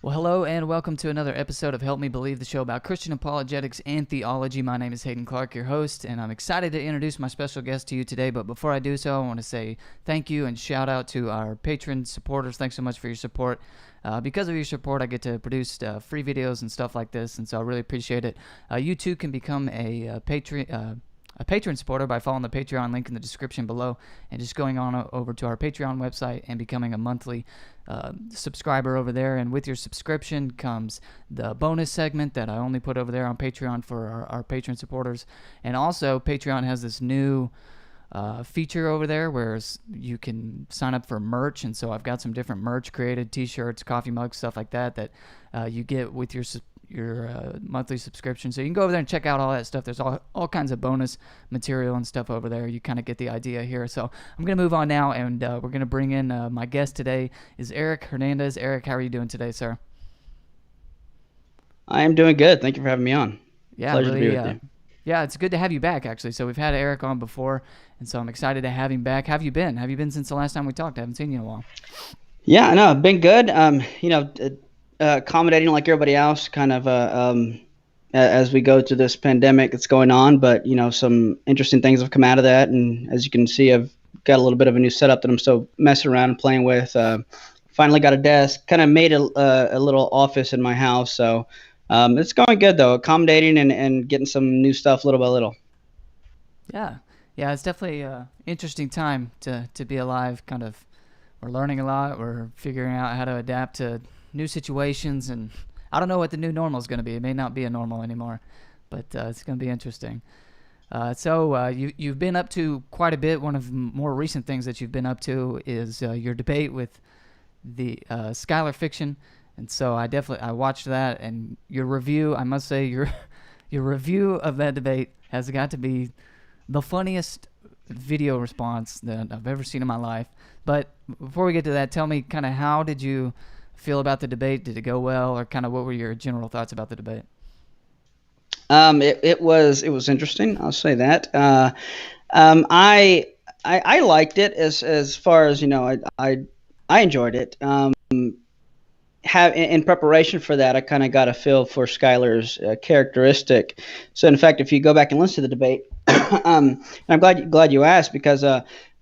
Well, hello and welcome to another episode of Help Me Believe, the show about Christian apologetics and theology. My name is Haden Clark, your host, and I'm excited to introduce my special guest to you today. But before I do so, I want to say thank you and shout out to our patron supporters. Thanks so much for your support. Because of your support, I get to produce free videos and stuff like this, and so I really appreciate it. You too can become a patron supporter by following the Patreon link in the description below and just going on over to our Patreon website and becoming a monthly subscriber over there. And with your subscription comes the bonus segment that I only put over there on Patreon for our patron supporters. And also, Patreon has this new feature over there where you can sign up for merch, and so I've got some different merch created, t-shirts, coffee mugs, stuff like that you get with your monthly subscription. So you can go over there and check out all that stuff. There's all kinds of bonus material and stuff over there. You kind of get the idea here. So I'm going to move on now, and we're going to bring in my guest today is Erick Hernandez. Erick, how are you doing today, sir? I am doing good. Thank you for having me on. Yeah, Pleasure really, to be with you. Yeah, it's good to have you back, actually. So we've had Erick on before, and so I'm excited to have him back. How have you been? Have you been since the last time we talked? I haven't seen you in a while. Yeah, no, I've been good. Accommodating like everybody else, kind of as we go through this pandemic that's going on. But some interesting things have come out of that, and as you can see, I've got a little bit of a new setup that I'm still messing around and playing with. Finally got a desk, kind of made a little office in my house. So it's going good though, accommodating and getting some new stuff little by little. Yeah, it's definitely an interesting time to be alive. Kind of, we're learning a lot. We're figuring out how to adapt to new situations, and I don't know what the new normal is going to be. It may not be a normal anymore, but it's going to be interesting. So you've been up to quite a bit. One of the more recent things that you've been up to is your debate with the Skylar fiction, and so I watched that, and your review. I must say your review of that debate has got to be the funniest video response that I've ever seen in my life. But before we get to that, tell me kind of how did you feel about the debate? Did it go well, or kind of what were your general thoughts about the debate? It was interesting. I'll say that. I liked it as far as I enjoyed it. In preparation for that, I kind of got a feel for Skylar's characteristic. So in fact, if you go back and listen to the debate, and I'm glad you asked, because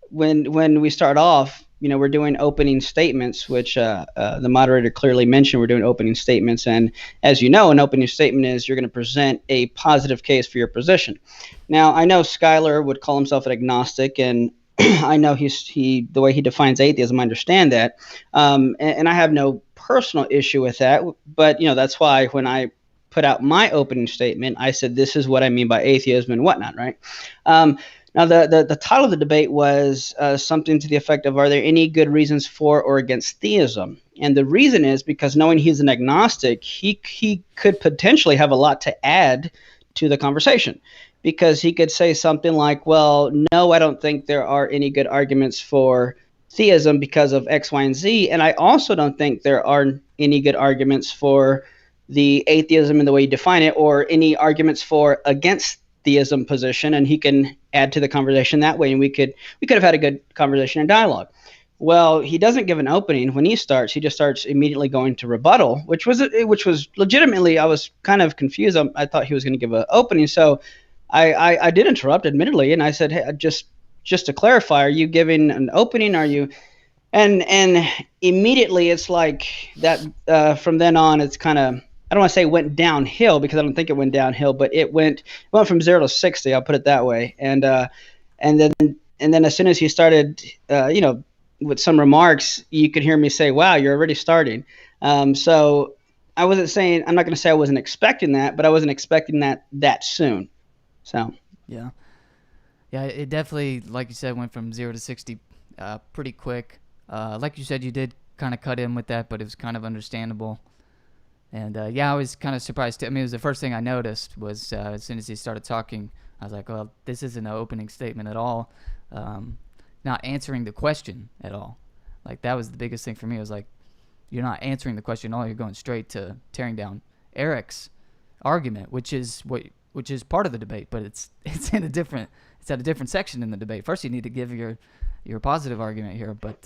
when we start off, we're doing opening statements, which the moderator clearly mentioned. We're doing opening statements, and as you know, an opening statement is you're going to present a positive case for your position. Now, I know Skylar would call himself an agnostic, and I know the way he defines atheism, I understand that, and I have no personal issue with that. But that's why when I put out my opening statement, I said this is what I mean by atheism and whatnot, right? Now, the title of the debate was something to the effect of, are there any good reasons for or against theism? And the reason is because knowing he's an agnostic, he could potentially have a lot to add to the conversation, because he could say something like, well, no, I don't think there are any good arguments for theism because of X, Y, and Z. And I also don't think there are any good arguments for the atheism in the way you define it, or any arguments for against theism position, and he can add to the conversation that way, and we could have had a good conversation and dialogue. Well, he doesn't give an opening. When he starts, he just starts immediately going to rebuttal, which was legitimately, I was kind of confused. I thought he was going to give an opening, so I did interrupt, admittedly, and I said, hey, just to clarify, are you giving an opening? Are you? And immediately it's like that. From then on, it's kind of, I don't want to say went downhill, because I don't think it went downhill, but it went from 0 to 60. I'll put it that way. And then as soon as he started, with some remarks, you could hear me say, "Wow, you're already starting." So I wasn't saying, I'm not going to say I wasn't expecting that, but I wasn't expecting that soon. So Yeah, it definitely, like you said, went from 0 to 60 pretty quick. Like you said, you did kind of cut in with that, but it was kind of understandable. And I was kind of surprised too. I mean, it was the first thing I noticed was as soon as he started talking, I was like, well, this isn't an opening statement at all. Not answering the question at all. Like, that was the biggest thing for me. It was like, you're not answering the question at all. You're going straight to tearing down Erick's argument, which is part of the debate, but it's at a different section in the debate. First, you need to give your positive argument here, but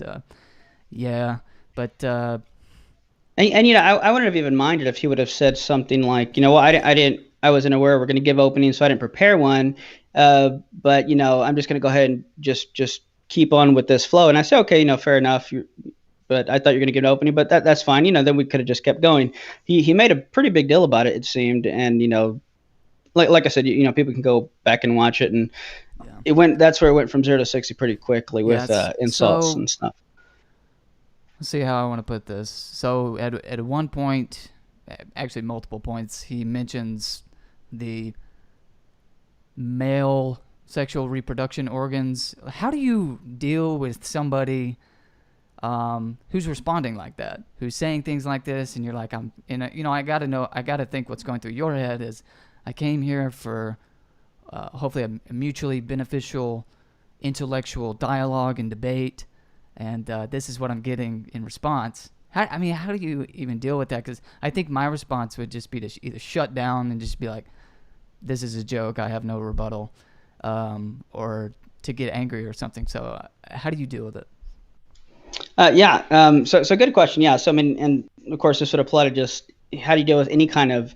And I wouldn't have even minded if he would have said something like, well, I wasn't aware we're going to give openings, so I didn't prepare one. But I'm just going to go ahead and just keep on with this flow. And I said, okay, fair enough. But I thought you were going to give an opening, but that's fine. Then we could have just kept going. He made a pretty big deal about it seemed. And, like I said, people can go back and watch it. And that's where it went from 0 to 60 pretty quickly with insults and stuff. Let's see how I want to put this. So at one point, actually multiple points, he mentions the male sexual reproduction organs. How do you deal with somebody who's responding like that, who's saying things like this, and you're like, I gotta think what's going through your head is, I came here for hopefully a mutually beneficial intellectual dialogue and debate, and this is what I'm getting in response. How do you even deal with that? Because I think my response would just be to either shut down and just be like, this is a joke, I have no rebuttal, or to get angry or something. So how do you deal with it? So good question. Yeah. So, and of course, this would apply to just how do you deal with any kind of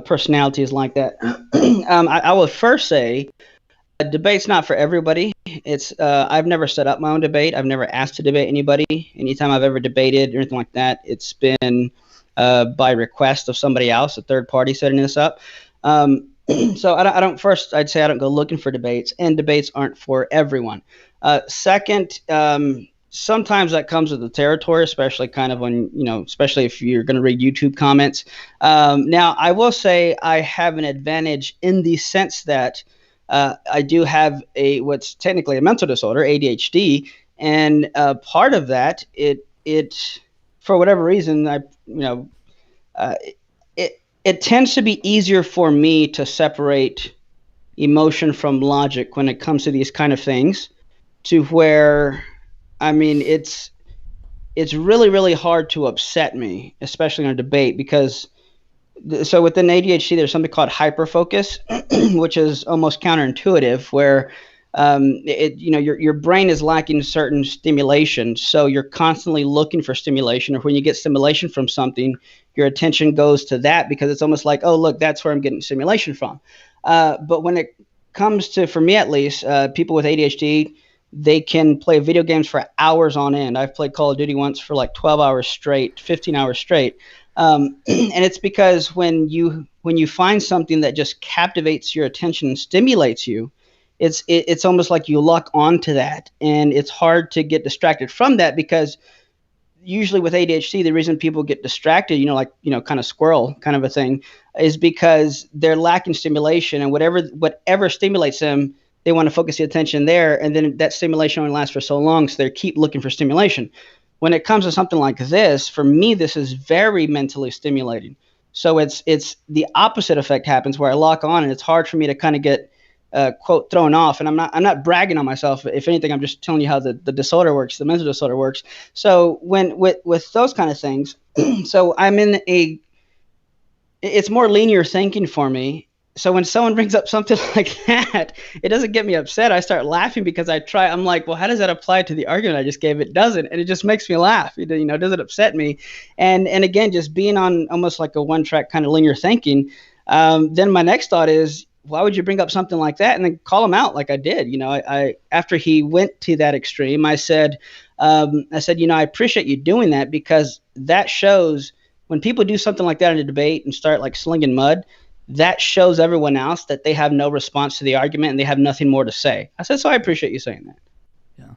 personalities like that? I will first say a debate's not for everybody. I've never set up my own debate. I've never asked to debate anybody. Anytime I've ever debated or anything like that, it's been by request of somebody else, a third party setting this up. So I'd say I don't go looking for debates, and debates aren't for everyone. Second, sometimes that comes with the territory, especially kind of when, especially if you're going to read YouTube comments. Now, I will say I have an advantage in the sense that I do have what's technically a mental disorder, ADHD, and part of that, it for whatever reason, it tends to be easier for me to separate emotion from logic when it comes to these kind of things, to where it's really, really hard to upset me, especially in a debate, because so within ADHD, there's something called hyperfocus, which is almost counterintuitive, where your brain is lacking certain stimulation, so you're constantly looking for stimulation, or when you get stimulation from something, your attention goes to that because it's almost like, oh, look, that's where I'm getting stimulation from. But when it comes to, for me at least, people with ADHD, they can play video games for hours on end. I've played Call of Duty once for like 12 hours straight, 15 hours straight. And it's because when you find something that just captivates your attention and stimulates you, it's almost like you lock onto that, and it's hard to get distracted from that, because usually with ADHD, the reason people get distracted, kind of squirrel kind of a thing, is because they're lacking stimulation, and whatever stimulates them, they want to focus the attention there, and then that stimulation only lasts for so long, so they keep looking for stimulation. When it comes to something like this, for me, this is very mentally stimulating. So it's the opposite effect happens, where I lock on, and it's hard for me to kind of get quote thrown off. And I'm not bragging on myself. If anything, I'm just telling you how the disorder works, the mental disorder works. So when with those kind of things, so it's more linear thinking for me. So when someone brings up something like that, it doesn't get me upset. I start laughing because I'm like, well, how does that apply to the argument I just gave? It doesn't. And it just makes me laugh. It doesn't upset me. And again, just being on almost like a one-track kind of linear thinking, then my next thought is, why would you bring up something like that and then call him out like I did? I after he went to that extreme, I said, I appreciate you doing that, because that shows when people do something like that in a debate and start like slinging mud, that shows everyone else that they have no response to the argument and they have nothing more to say. I said, so I appreciate you saying that. Yeah.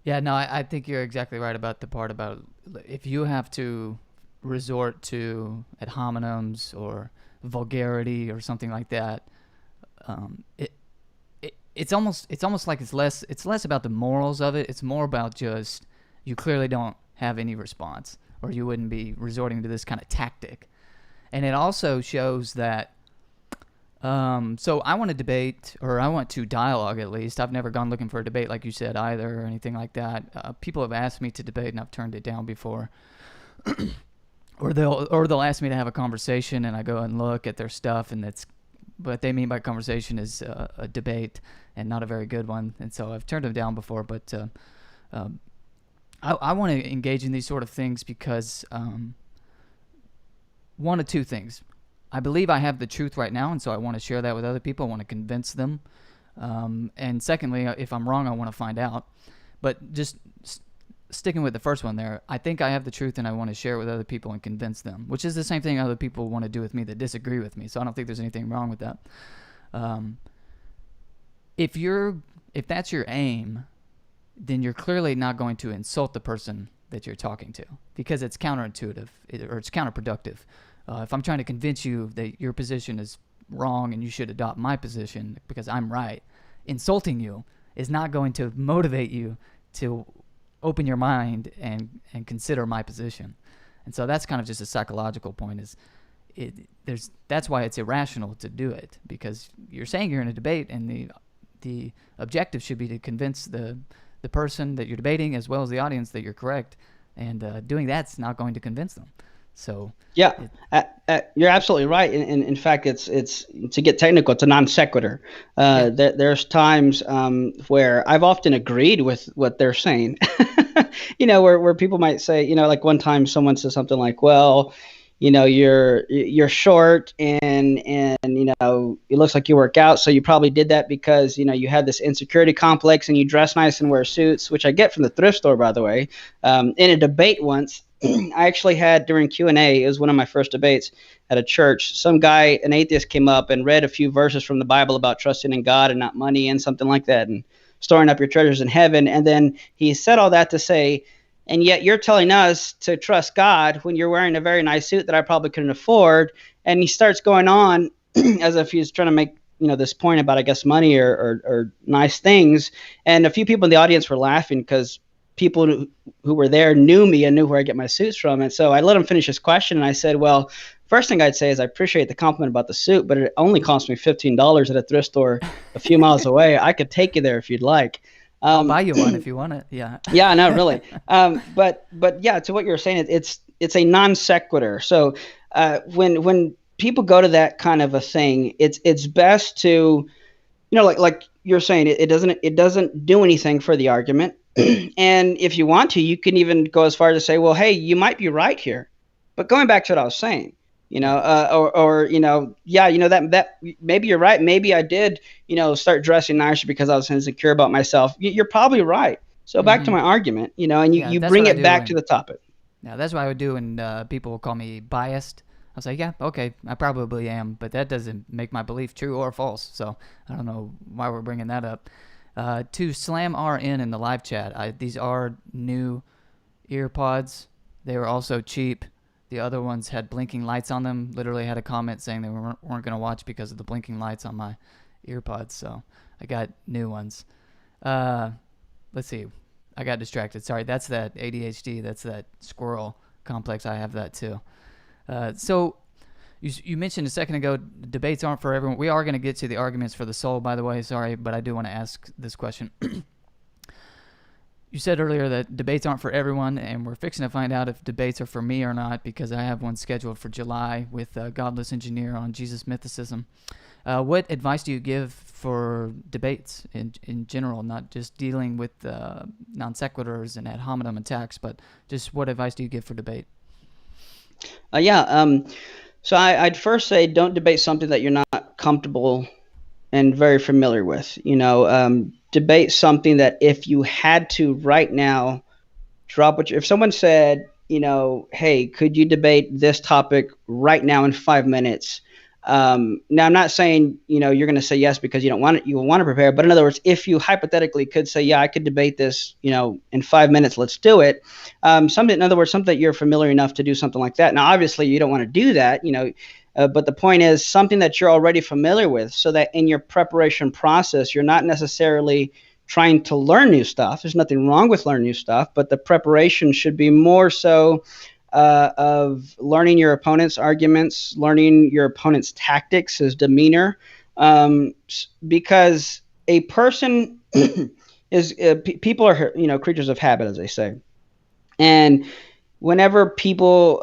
Yeah, no, I think you're exactly right about the part about if you have to resort to ad hominems or vulgarity or something like that, it's almost like it's less about the morals of it. It's more about just you clearly don't have any response, or you wouldn't be resorting to this kind of tactic. And it also shows that, so I want to debate, or I want to dialogue at least. I've never gone looking for a debate like you said either, or anything like that. People have asked me to debate, and I've turned it down before. Or they'll ask me to have a conversation, and I go and look at their stuff, and what they mean by conversation is a debate, and not a very good one. And so I've turned them down before, but I want to engage in these sort of things because one of two things. I believe I have the truth right now, and so I want to share that with other people. I want to convince them. And secondly, if I'm wrong, I want to find out. But just sticking with the first one there, I think I have the truth and I want to share it with other people and convince them, which is the same thing other people want to do with me that disagree with me. So I don't think there's anything wrong with that. If that's your aim, then you're clearly not going to insult the person that you're talking to, because it's counterintuitive or it's counterproductive. If I'm trying to convince you that your position is wrong and you should adopt my position because I'm right, insulting you is not going to motivate you to open your mind and consider my position. And so that's kind of just a psychological point. That's why it's irrational to do it, because you're saying you're in a debate, and the objective should be to convince the person that you're debating as well as the audience that you're correct, and doing that's not going to convince them. So yeah, you're absolutely right. In fact, it's to get technical, it's a non sequitur. There's times where I've often agreed with what they're saying. Where people might say, like one time someone says something like, well, you're short and it looks like you work out, so you probably did that because you had this insecurity complex and you dress nice and wear suits, which I get from the thrift store, by the way. In a debate once, I actually had during Q&A, it was one of my first debates at a church, some guy, an atheist, came up and read a few verses from the Bible about trusting in God and not money and something like that, and storing up your treasures in heaven. And then he said all that to say, and yet you're telling us to trust God when you're wearing a very nice suit that I probably couldn't afford. And he starts going on as if he's trying to make this point about, I guess, money or nice things. And a few people in the audience were laughing because people who were there knew me and knew where I get my suits from. And so I let him finish his question, and I said, well, first thing I'd say is I appreciate the compliment about the suit, but it only cost me $15 at a thrift store a few miles away. I could take you there if you'd like. I'll buy you one if you want it. Yeah. Yeah, no, really. But yeah, to what you're saying, it's a non sequitur. So when people go to that kind of a thing, it's best to, like you're saying, it doesn't do anything for the argument. And if you want to, you can even go as far as to say, well, hey, you might be right here. But going back to what I was saying, that maybe you're right. Maybe I did, start dressing nicer because I was insecure about myself. You're probably right. So back to my argument, and you bring it back to the topic. Yeah, that's what I would do when people will call me biased. I was like, yeah, okay, I probably am, but that doesn't make my belief true or false. So I don't know why we're bringing that up. To Slam RN in the live chat, these are new ear pods. They were also cheap. The other ones had blinking lights on them. Literally had a comment saying they weren't going to watch because of the blinking lights on my ear pods. So I got new ones. Let's see. I got distracted. Sorry, that's that ADHD. That's that squirrel complex. I have that too. So you mentioned a second ago, debates aren't for everyone. We are going to get to the arguments for the soul, by the way. Sorry, but I do want to ask this question. You said earlier that debates aren't for everyone, and we're fixing to find out if debates are for me or not, because I have one scheduled for July with a Godless Engineer on Jesus mythicism. What advice do you give for debates in general, not just dealing with non sequiturs and ad hominem attacks, but just what advice do you give for debate? So I'd first say don't debate something that you're not comfortable and very familiar with. Debate something that if you had to right now drop if someone said, hey, could you debate this topic right now in 5 minutes? Now I'm not saying, you're going to say yes because you don't want it, you want to prepare. But in other words, if you hypothetically could say, yeah, I could debate this, in 5 minutes, let's do it. Something that you're familiar enough to do something like that. Now, obviously you don't want to do that, but the point is something that you're already familiar with, so that in your preparation process, you're not necessarily trying to learn new stuff. There's nothing wrong with learning new stuff, but the preparation should be more so of learning your opponent's arguments, learning your opponent's tactics, his demeanor, because a person is people are creatures of habit, as they say, and whenever people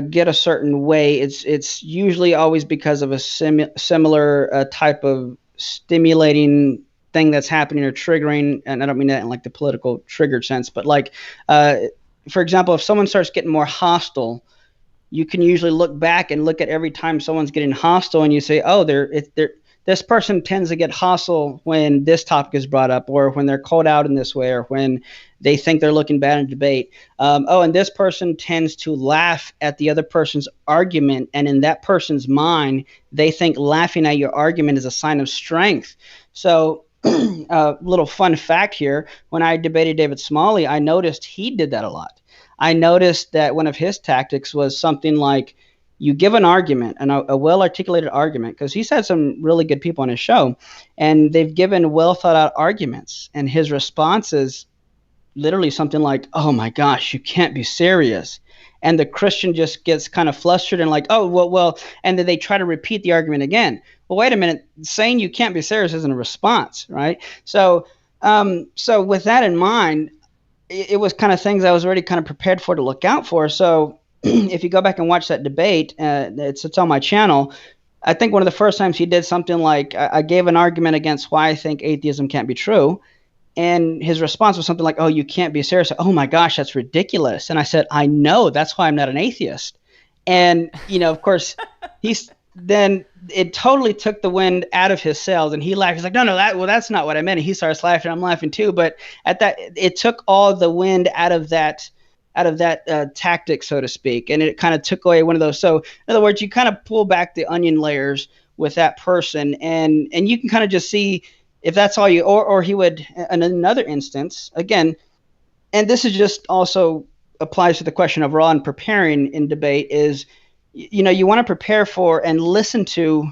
get a certain way, it's usually always because of a similar type of stimulating thing that's happening or triggering, and I don't mean that in like the political triggered sense, but like, for example, if someone starts getting more hostile, you can usually look back and look at every time someone's getting hostile, and you say, oh, this person tends to get hostile when this topic is brought up, or when they're called out in this way, or when they think they're looking bad in debate. And this person tends to laugh at the other person's argument, and in that person's mind, they think laughing at your argument is a sign of strength. So little fun fact here, when I debated David Smalley, I noticed he did that a lot. I noticed that one of his tactics was something like, you give an argument, and a well-articulated argument, because he's had some really good people on his show, and they've given well-thought-out arguments, and his response is literally something like, oh my gosh, you can't be serious. And the Christian just gets kind of flustered and like, oh, well, and then they try to repeat the argument again. Well, wait a minute, saying you can't be serious isn't a response, right? So with that in mind, it was kind of things I was already kind of prepared for to look out for. So if you go back and watch that debate, it's on my channel. I think one of the first times he did something like, I gave an argument against why I think atheism can't be true. And his response was something like, oh, you can't be serious. Oh my gosh, that's ridiculous. And I said, I know, that's why I'm not an atheist. And, of course, then it totally took the wind out of his sails, and he laughed. He's like, no, that's not what I meant. And he starts laughing. I'm laughing too. But at that, it took all the wind out of that tactic, so to speak. And it kind of took away one of those. So in other words, you kind of pull back the onion layers with that person, and you can kind of just see if that's all you, or he would, in another instance, again, and this is just also applies to the question of raw and preparing in debate, is, you want to prepare for and listen to,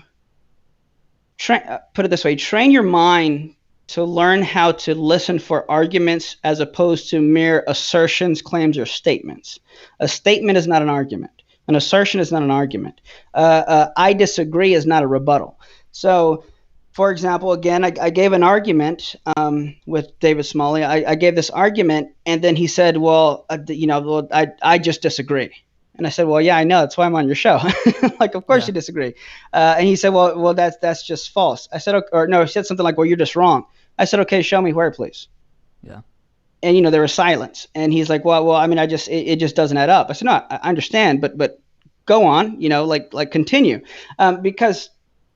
put it this way, train your mind to learn how to listen for arguments as opposed to mere assertions, claims, or statements. A statement is not an argument. An assertion is not an argument. I disagree is not a rebuttal. So, for example, again, I gave an argument with David Smalley. I gave this argument, and then he said, well, I just disagree. And I said, well, yeah, I know. That's why I'm on your show. Like, of course you disagree. And he said, well, that's just false. I said, okay, or no, he said something like, well, you're just wrong. I said, okay, show me where, please. Yeah. And, there was silence. And he's like, well, I mean, it just doesn't add up. I said, no, I understand, but go on, like continue. Because,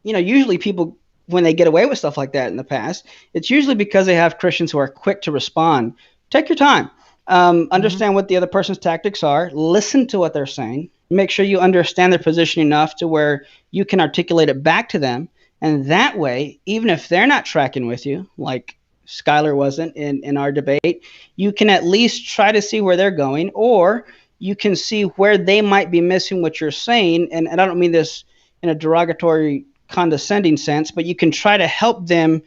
usually people, when they get away with stuff like that in the past, it's usually because they have Christians who are quick to respond. Take your time. Understand what the other person's tactics are. Listen to what they're saying. Make sure you understand their position enough to where you can articulate it back to them. And that way, even if they're not tracking with you, like Skylar wasn't in our debate, you can at least try to see where they're going, or you can see where they might be missing what you're saying. And I don't mean this in a derogatory, condescending sense, but you can try to help them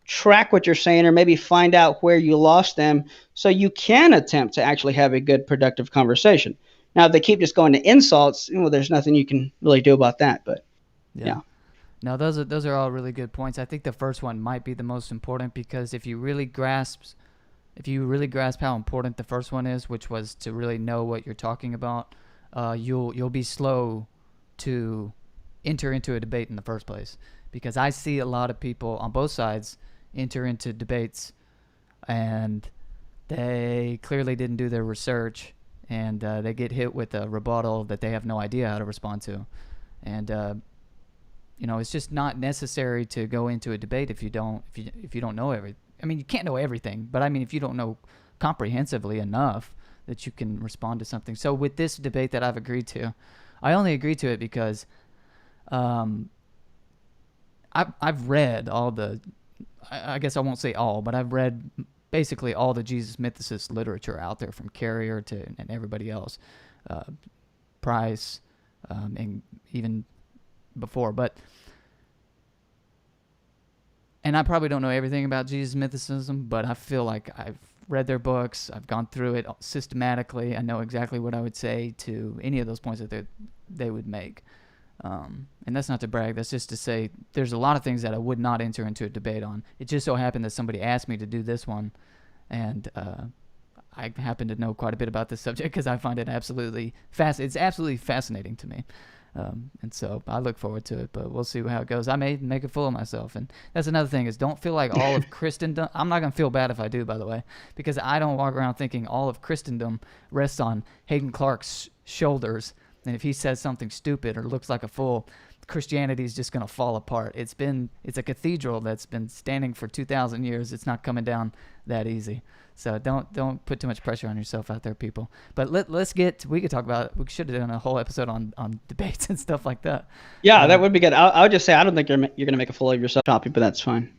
track what you're saying, or maybe find out where you lost them, so you can attempt to actually have a good, productive conversation. Now, if they keep just going to insults, there's nothing you can really do about that. But yeah. No, those are all really good points. I think the first one might be the most important, because if you really grasp how important the first one is, which was to really know what you're talking about, you'll be slow to enter into a debate in the first place. Because I see a lot of people on both sides enter into debates, and they clearly didn't do their research, and they get hit with a rebuttal that they have no idea how to respond to. And it's just not necessary to go into a debate if you don't know everything. I mean, you can't know everything, but I mean, if you don't know comprehensively enough that you can respond to something. So with this debate that I've agreed to, I only agreed to it because I've read all the, I guess I won't say all, but I've read basically all the Jesus mythicist literature out there, from Carrier and everybody else, Price, and even before. And I probably don't know everything about Jesus mythicism, but I feel like I've read their books, I've gone through it systematically, I know exactly what I would say to any of those points that they would make. And that's not to brag, that's just to say there's a lot of things that I would not enter into a debate on. It just so happened that somebody asked me to do this one, and I happen to know quite a bit about this subject because I find it absolutely fascinating to me. And so I look forward to it, but we'll see how it goes. I may make a fool of myself. And that's another thing, is don't feel like all of Christendom, I'm not going to feel bad if I do, by the way, because I don't walk around thinking all of Christendom rests on Haden Clark's shoulders. And if he says something stupid or looks like a fool, Christianity is just going to fall apart. It's a cathedral that's been standing for 2,000 years. It's not coming down that easy. So don't put too much pressure on yourself out there, people. But we could talk about, we should have done a whole episode on debates and stuff like that. Yeah, that would be good. I would just say, I don't think you're going to make a fool of yourself, Choppy, but that's fine.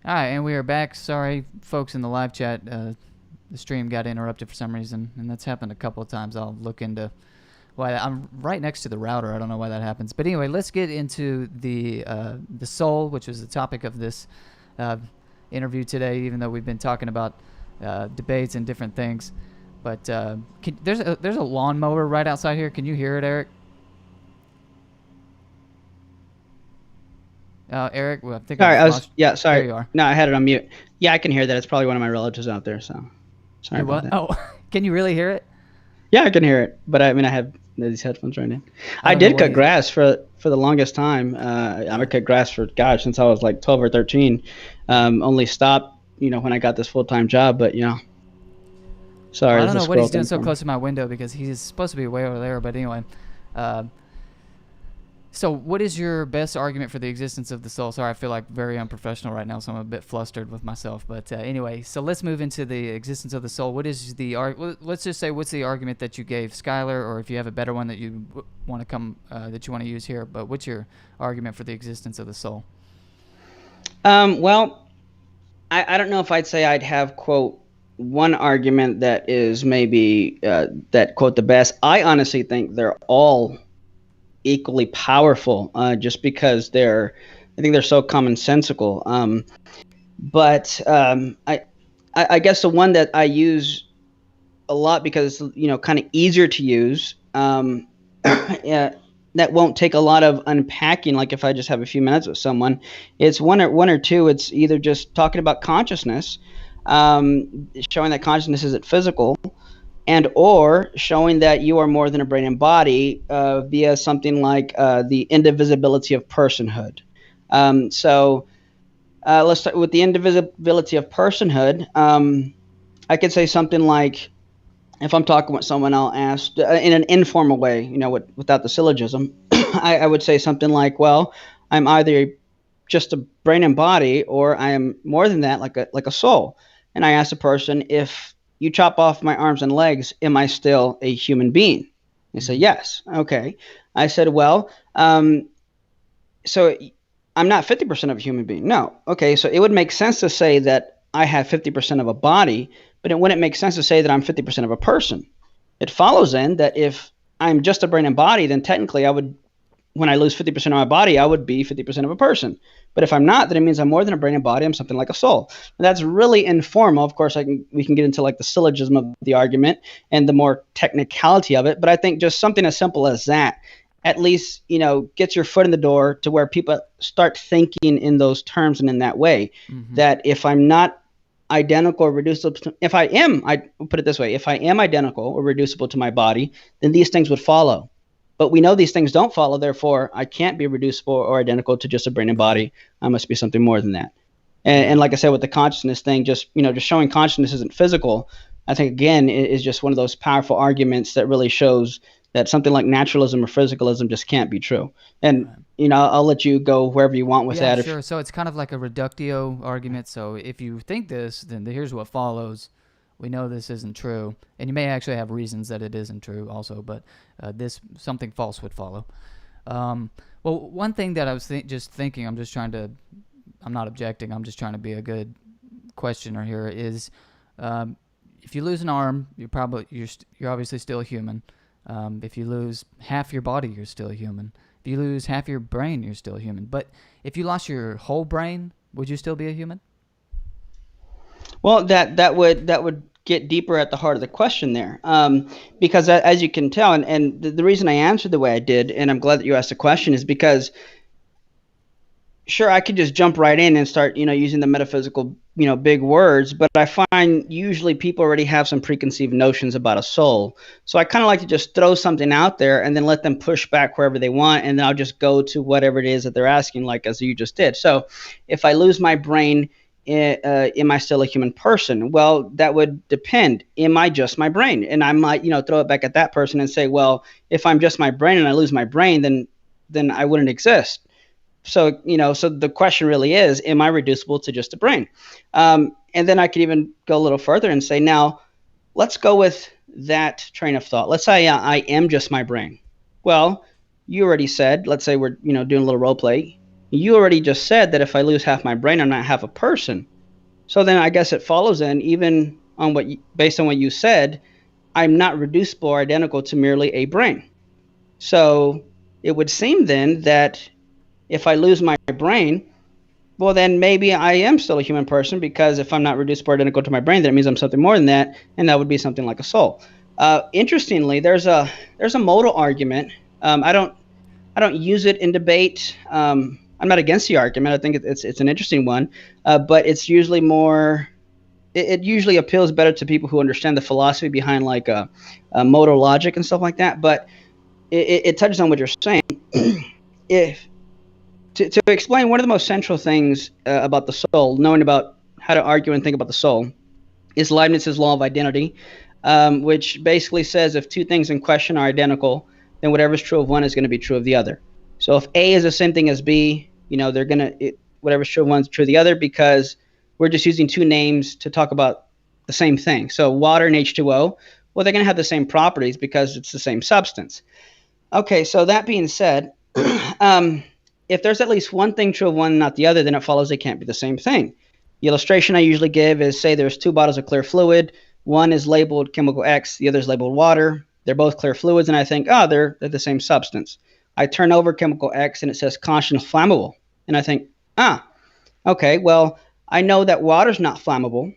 All right, and we are back. Sorry, folks in the live chat. The stream got interrupted for some reason, and that's happened a couple of times. I'll look into why. I'm right next to the router. I don't know why that happens. But anyway, let's get into the soul, which was the topic of this interview today, even though we've been talking about debates and different things. But there's a lawnmower right outside here. Can you hear it, Eric? Eric, well, I think sorry. There you are. No, I had it on mute. Yeah, I can hear that. It's probably one of my relatives out there, so sorry about that. Oh, can you really hear it? Yeah, I can hear it, but I have these headphones right now. I did cut grass for the longest time. I cut grass for since I was like 12 or 13. Only stopped, when I got this full-time job. But sorry. I don't know what he's doing so close to my window, because he's supposed to be way over there. But anyway, so what is your best argument for the existence of the soul? Sorry, I feel like very unprofessional right now, so I'm a bit flustered with myself. But anyway, so let's move into the existence of the soul. What is let's just say, what's the argument that you gave Skylar, or if you have a better one that you want to use here? But what's your argument for the existence of the soul? Well, I don't know if I'd say I'd have, quote, one argument that is maybe that, quote, the best. I honestly think they're all equally powerful, just because I think they're so commonsensical. But I guess the one that I use a lot, because kind of easier to use, that won't take a lot of unpacking. Like if I just have a few minutes with someone, it's one or two. It's either just talking about consciousness, showing that consciousness isn't physical, and or showing that you are more than a brain and body via something like the indivisibility of personhood. So let's start with the indivisibility of personhood. I could say something like, if I'm talking with someone, I'll ask in an informal way, without the syllogism, I would say something like, well, I'm either just a brain and body, or I am more than that, like a soul. And I ask the person, if you chop off my arms and legs, am I still a human being? They say, yes. Okay. I said, well, so I'm not 50% of a human being. No. Okay. So it would make sense to say that I have 50% of a body, but it wouldn't make sense to say that I'm 50% of a person. It follows then that if I'm just a brain and body, then technically when I lose 50% of my body, I would be 50% of a person. But if I'm not, then it means I'm more than a brain and body. I'm something like a soul. And that's really informal. Of course, we can get into like the syllogism of the argument and the more technicality of it. But I think just something as simple as that, at least, gets your foot in the door to where people start thinking in those terms and in that way. Mm-hmm. That if I'm not identical or reducible, I put it this way, if I am identical or reducible to my body, then these things would follow. But we know these things don't follow, therefore I can't be reducible or identical to just a brain and body. I must be something more than that. And like I said, with the consciousness thing, just showing consciousness isn't physical, I think, again, is just one of those powerful arguments that really shows that something like naturalism or physicalism just can't be true. And, I'll let you go wherever you want with that. Sure. So it's kind of like a reductio argument. So if you think this, then here's what follows. We know this isn't true, and you may actually have reasons that it isn't true also, but something false would follow. Well, one thing that I was just thinking, I'm not objecting, I'm just trying to be a good questioner here, is if you lose an arm, you're obviously still a human. If you lose half your body, you're still a human. If you lose half your brain, you're still a human. But if you lost your whole brain, would you still be a human? Well, that would get deeper at the heart of the question there, because as you can tell, and the reason I answered the way I did, and I'm glad that you asked the question, is because sure, I could just jump right in and start, using the metaphysical, big words, but I find usually people already have some preconceived notions about a soul. So I kind of like to just throw something out there and then let them push back wherever they want, and then I'll just go to whatever it is that they're asking, like as you just did. So if I lose my brain, am I still a human person? Well, that would depend. Am I just my brain? And I might, throw it back at that person and say, well, if I'm just my brain and I lose my brain, then I wouldn't exist. So, so the question really is, am I reducible to just a brain? And then I could even go a little further and say, now, let's go with that train of thought. Let's say I am just my brain. Well, you already said, let's say we're, doing a little role play. You already just said that if I lose half my brain, I'm not half a person. So then I guess it follows then, even on based on what you said, I'm not reducible or identical to merely a brain. So it would seem then that if I lose my brain, well, then maybe I am still a human person, because if I'm not reducible or identical to my brain, that means I'm something more than that, and that would be something like a soul. Interestingly, there's a modal argument. I don't use it in debate. I'm not against the argument. I think it's an interesting one, but it's usually more. It usually appeals better to people who understand the philosophy behind like modal logic and stuff like that. But it touches on what you're saying. If to explain one of the most central things about the soul, knowing about how to argue and think about the soul, is Leibniz's law of identity, which basically says if two things in question are identical, then whatever's true of one is going to be true of the other. So if A is the same thing as B, they're going to, whatever's true of one is true of the other, because we're just using two names to talk about the same thing. So water and H2O, well, they're going to have the same properties because it's the same substance. Okay, so that being said, if there's at least one thing true of one and not the other, then it follows they can't be the same thing. The illustration I usually give is, say there's two bottles of clear fluid. One is labeled chemical X, the other is labeled water. They're both clear fluids, and I think, they're the same substance. I turn over chemical X, and it says conscious flammable. And I think, okay, well, I know that water's not flammable.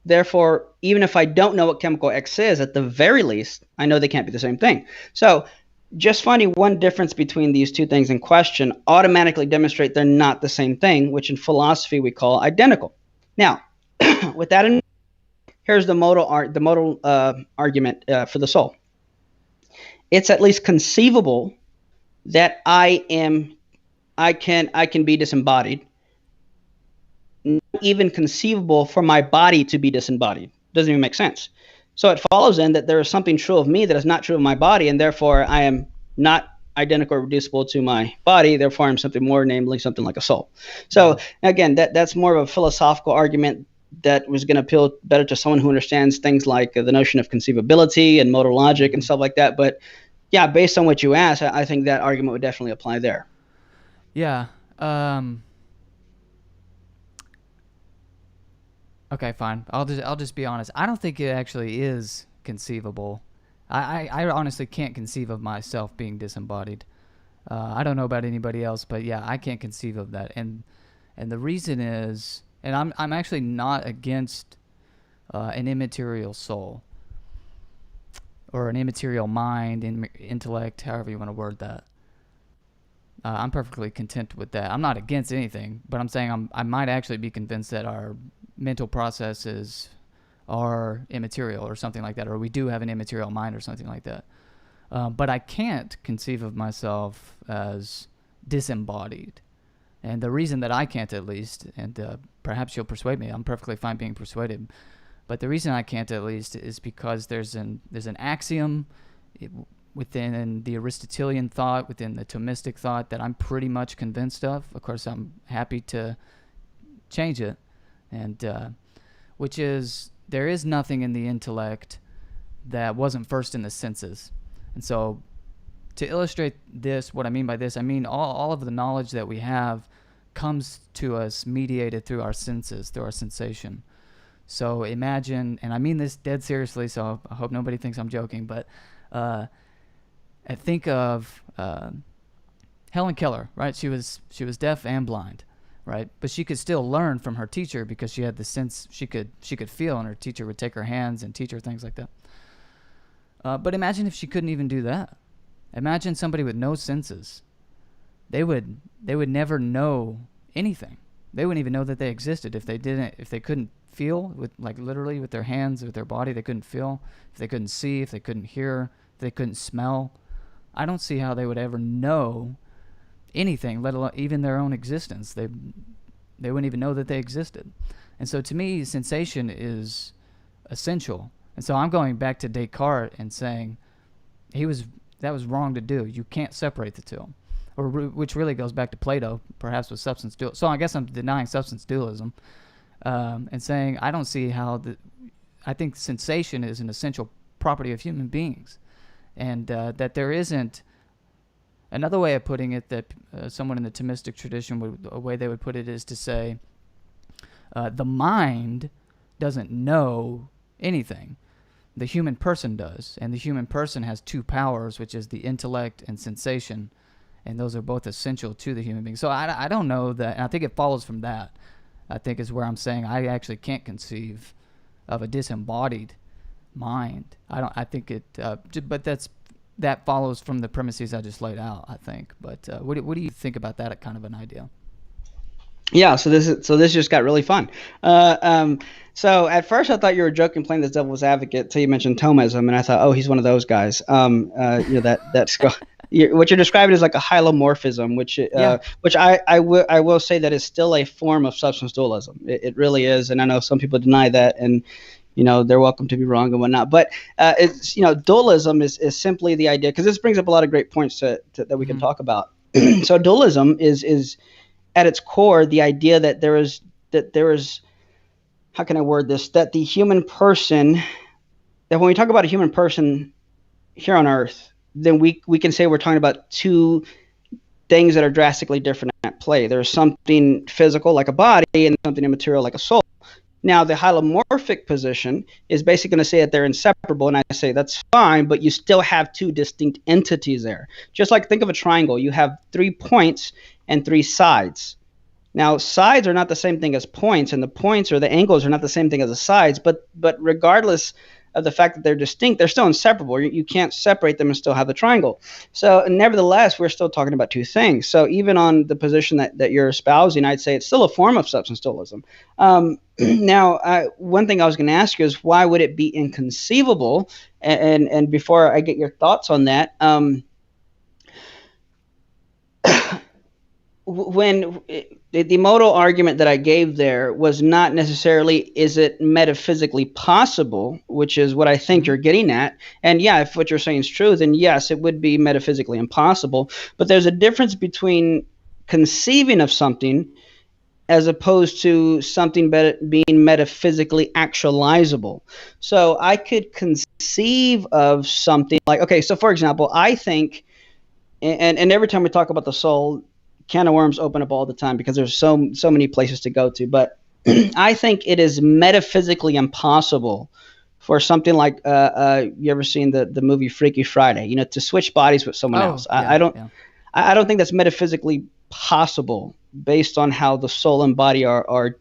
Therefore, even if I don't know what chemical X is, at the very least, I know they can't be the same thing. So just finding one difference between these two things in question automatically demonstrate they're not the same thing, which in philosophy we call identical. Now, with that in mind, here's the modal argument for the soul. It's at least conceivable that I can be disembodied. Not even conceivable for my body to be disembodied. Doesn't even make sense. So it follows then that there is something true of me that is not true of my body, and therefore I am not identical or reducible to my body. Therefore, I'm something more, namely something like a soul. So again, that's more of a philosophical argument that was going to appeal better to someone who understands things like the notion of conceivability and modal logic and stuff like that. But yeah, based on what you asked, I think that argument would definitely apply there. Yeah. Okay, fine. I'll just be honest. I don't think it actually is conceivable. I honestly can't conceive of myself being disembodied. I don't know about anybody else, but yeah, I can't conceive of that. And the reason is, and I'm actually not against an immaterial soul or an immaterial mind, intellect, however you want to word that. I'm perfectly content with that. I'm not against anything, but I'm saying I might actually be convinced that our mental processes are immaterial or something like that, or we do have an immaterial mind or something like that. But I can't conceive of myself as disembodied. And the reason that I can't, at least, and perhaps you'll persuade me, I'm perfectly fine being persuaded, but the reason I can't, at least, is because there's an axiom within the Aristotelian thought, within the Thomistic thought, that I'm pretty much convinced of. Of course, I'm happy to change it, and which is there is nothing in the intellect that wasn't first in the senses. And so to illustrate this, what I mean by this, I mean all of the knowledge that we have comes to us mediated through our senses, through our sensation. So imagine, and I mean this dead seriously, so I hope nobody thinks I'm joking, but I think of Helen Keller, right? She was deaf and blind, right? But she could still learn from her teacher because she had the sense she could feel, and her teacher would take her hands and teach her things like that. But imagine if she couldn't even do that. Imagine somebody with no senses. They would never know anything. They wouldn't even know that they existed if they couldn't feel with, like, literally with their hands, with their body. They couldn't feel. If they couldn't see, if they couldn't hear, if they couldn't smell. I don't see how they would ever know anything, let alone even their own existence. They wouldn't even know that they existed. And so to me, sensation is essential. And so I'm going back to Descartes and saying that was wrong to do. You can't separate the two. Or which really goes back to Plato, perhaps with substance dualism. So I guess I'm denying substance dualism, and saying I don't see how I think sensation is an essential property of human beings, and that there isn't another way of putting it that someone in the Thomistic tradition a way they would put it is to say the mind doesn't know anything. The human person does, and the human person has two powers, which is the intellect and sensation. And those are both essential to the human being. So I don't know that, and I think it follows from that. I think is where I'm saying I actually can't conceive of a disembodied mind. I think it, but that follows from the premises I just laid out, I think. But what do you think about that kind of an idea? Yeah, so this just got really fun. So at first I thought you were joking, playing this devil's advocate, till you mentioned Thomism, and I thought, oh, he's one of those guys. That's what you're describing is like a hylomorphism, which I will say that is still a form of substance dualism. It really is, and I know some people deny that, and they're welcome to be wrong and whatnot. But it's dualism is simply the idea, because this brings up a lot of great points that we can talk about. So dualism is at its core the idea that there is how can I word this, that the human person, that when we talk about a human person here on earth, then we can say we're talking about two things that are drastically different at play. There's something physical like a body and something immaterial like a soul. Now the hylomorphic position is basically going to say that they're inseparable, and I say that's fine, but you still have two distinct entities there. Just like think of a triangle. You have 3 points and 3 sides. Now, sides are not the same thing as points, and the points or the angles are not the same thing as the sides, but regardless of the fact that they're distinct, they're still inseparable. You can't separate them and still have the triangle. So nevertheless, we're still talking about two things. So even on the position that you're espousing, I'd say it's still a form of substance dualism. Now, one thing I was going to ask you is, why would it be inconceivable? And before I get your thoughts on that, when the modal argument that I gave there was not necessarily, is it metaphysically possible, which is what I think you're getting at. And yeah, if what you're saying is true, then yes, it would be metaphysically impossible. But there's a difference between conceiving of something as opposed to something being metaphysically actualizable. So I could conceive of something like, okay, so for example, I think, and every time we talk about the soul, can of worms open up all the time because there's so many places to go to. But I think it is metaphysically impossible for something like you ever seen the movie Freaky Friday? To switch bodies with someone else. I don't think that's metaphysically possible based on how the soul and body are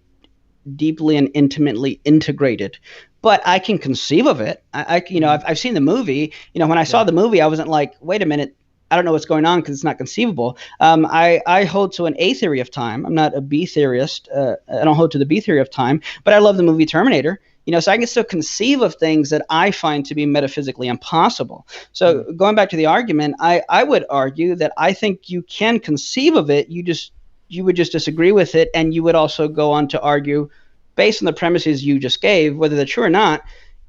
deeply and intimately integrated. But I can conceive of it. I've seen the movie. When I saw the movie, I wasn't like, wait a minute, I don't know what's going on because it's not conceivable. I hold to an A theory of time. I'm not a B theorist. I don't hold to the B theory of time, but I love the movie Terminator. So I can still conceive of things that I find to be metaphysically impossible. So going back to the argument, I would argue that I think you can conceive of it. You would just disagree with it, and you would also go on to argue, based on the premises you just gave, whether they're true or not.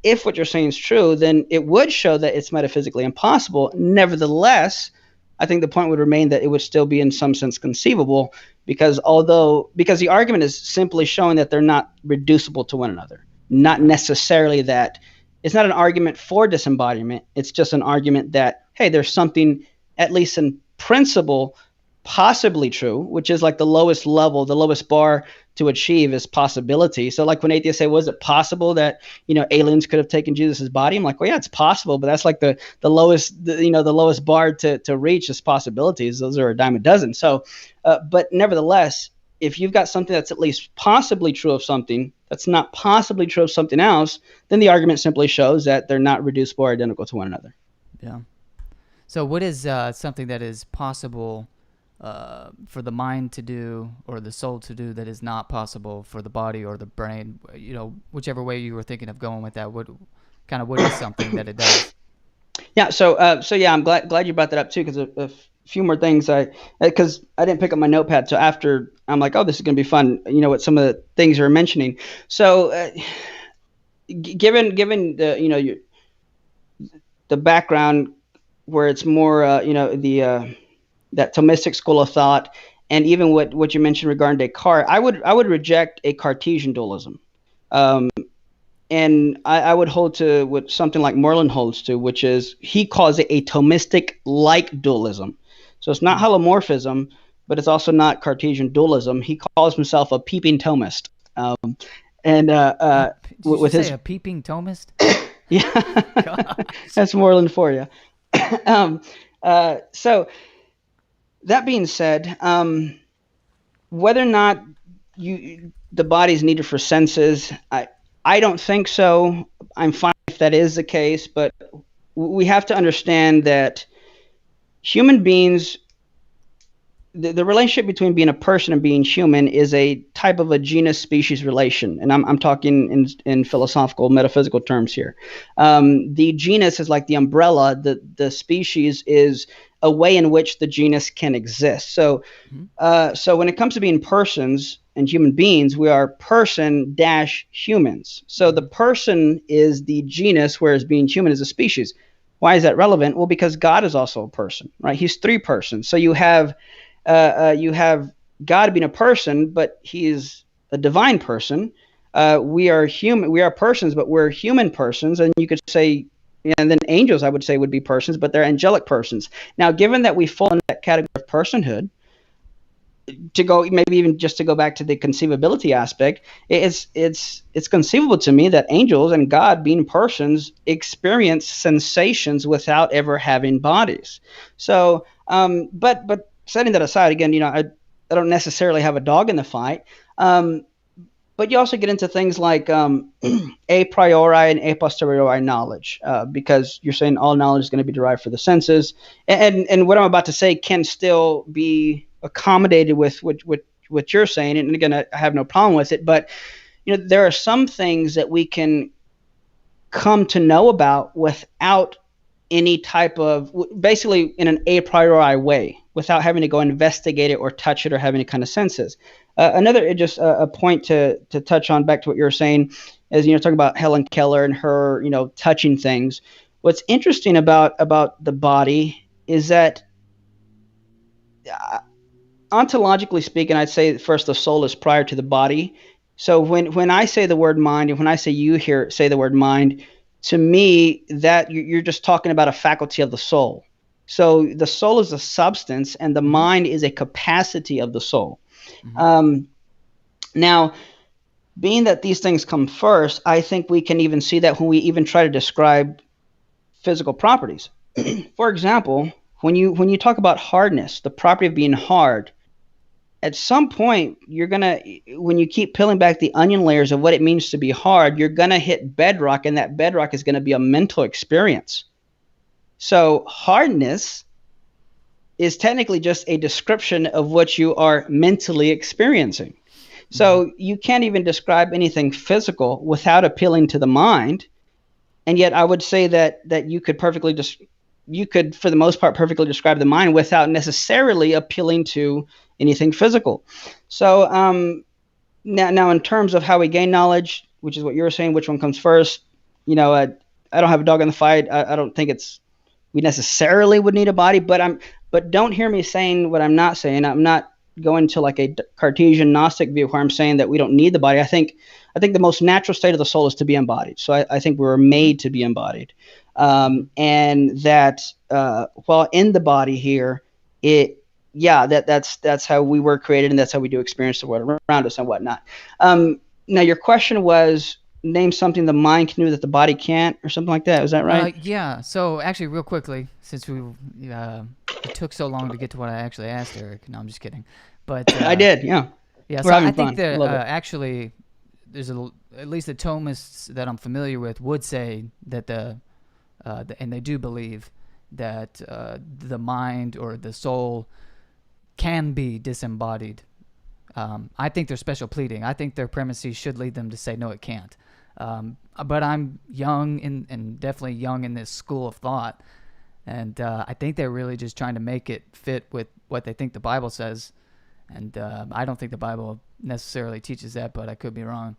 If what you're saying is true, then it would show that it's metaphysically impossible. Nevertheless, I think the point would remain that it would still be in some sense conceivable, because the argument is simply showing that they're not reducible to one another. Not necessarily that it's not an argument for disembodiment. It's just an argument that, hey, there's something, at least in principle, possibly true, which is like the lowest level, the lowest bar to achieve is possibility. So like when atheists say, was it possible that, aliens could have taken Jesus's body? I'm like, well, yeah, it's possible, but that's like the lowest bar to reach is possibilities. Those are a dime a dozen. So, but nevertheless, if you've got something that's at least possibly true of something that's not possibly true of something else, then the argument simply shows that they're not reducible or identical to one another. Yeah. So what is something that is possible for the mind to do or the soul to do that is not possible for the body or the brain, whichever way you were thinking of going with that, what is something that it does? Yeah. So yeah, I'm glad you brought that up too, because a few more things because I didn't pick up my notepad. So after I'm like, oh, this is going to be fun. What some of the things you were mentioning. So given the the background where it's more that Thomistic school of thought, and even what you mentioned regarding Descartes, I would reject a Cartesian dualism. And I would hold to what something like Merlin holds to, which is he calls it a Thomistic-like dualism. So it's not holomorphism, but it's also not Cartesian dualism. He calls himself a peeping Thomist. Did you say a peeping Thomist? Yeah, that's Merlin for you. So that being said, whether or not the body is needed for senses, I don't think so. I'm fine if that is the case, but we have to understand that human beings, the relationship between being a person and being human is a type of a genus-species relation, and I'm talking in philosophical, metaphysical terms here. The genus is like the umbrella. The species is a way in which the genus can exist. So, so when it comes to being persons and human beings, we are person-humans. So the person is the genus, whereas being human is a species. Why is that relevant? Well, because God is also a person, right? He's three persons. So you have God being a person, but he is a divine person. We are human. We are persons, but we're human persons. And you could say, and then angels, I would say, would be persons, but they're angelic persons. Now, given that we fall into that category of personhood, to go back to the conceivability aspect, it's conceivable to me that angels and God, being persons, experience sensations without ever having bodies. So, but setting that aside, again, I don't necessarily have a dog in the fight. But you also get into things like a priori and a posteriori knowledge, because you're saying all knowledge is going to be derived from the senses, and what I'm about to say can still be accommodated with what you're saying, and again, I have no problem with it. But there are some things that we can come to know about without any type of, basically in an a priori way, without having to go investigate it or touch it or have any kind of senses. Another just a point to touch on, back to what you were saying, is talking about Helen Keller and her touching things. What's interesting about the body is that ontologically speaking, I'd say first the soul is prior to the body. So when I say the word mind, and when I say you say the word mind, to me that you're just talking about a faculty of the soul. So the soul is a substance, and the mind is a capacity of the soul. Now, being that these things come first, I think we can even see that when we even try to describe physical properties. For example, when you talk about hardness, the property of being hard, at some point when you keep peeling back the onion layers of what it means to be hard, you're gonna hit bedrock, and that bedrock is gonna be a mental experience. So hardness is technically just a description of what you are mentally experiencing. So you can't even describe anything physical without appealing to the mind. And yet I would say that you could for the most part, perfectly describe the mind without necessarily appealing to anything physical. So now in terms of how we gain knowledge, which is what you were saying, which one comes first, I don't have a dog in the fight. I don't think we necessarily would need a body, but don't hear me saying what I'm not saying. I'm not going to like a Cartesian Gnostic view where I'm saying that we don't need the body. I think the most natural state of the soul is to be embodied. So I think we were made to be embodied, and that while in the body here, that's how we were created, and that's how we do experience the world around us and whatnot. Now your question was, name something the mind can do that the body can't, or something like that. Is that right? Yeah. So actually, real quickly, since it took so long to get to what I actually asked Eric. No, I'm just kidding. But I did. Yeah. Yeah. We're So having I think fun. that Love it. actually, there's at least the Thomists that I'm familiar with would say that and they do believe that the mind or the soul can be disembodied. I think they're special pleading. I think their premises should lead them to say, no, it can't. But I'm young and definitely young in this school of thought. And I think they're really just trying to make it fit with what they think the Bible says. And I don't think the Bible necessarily teaches that, but I could be wrong.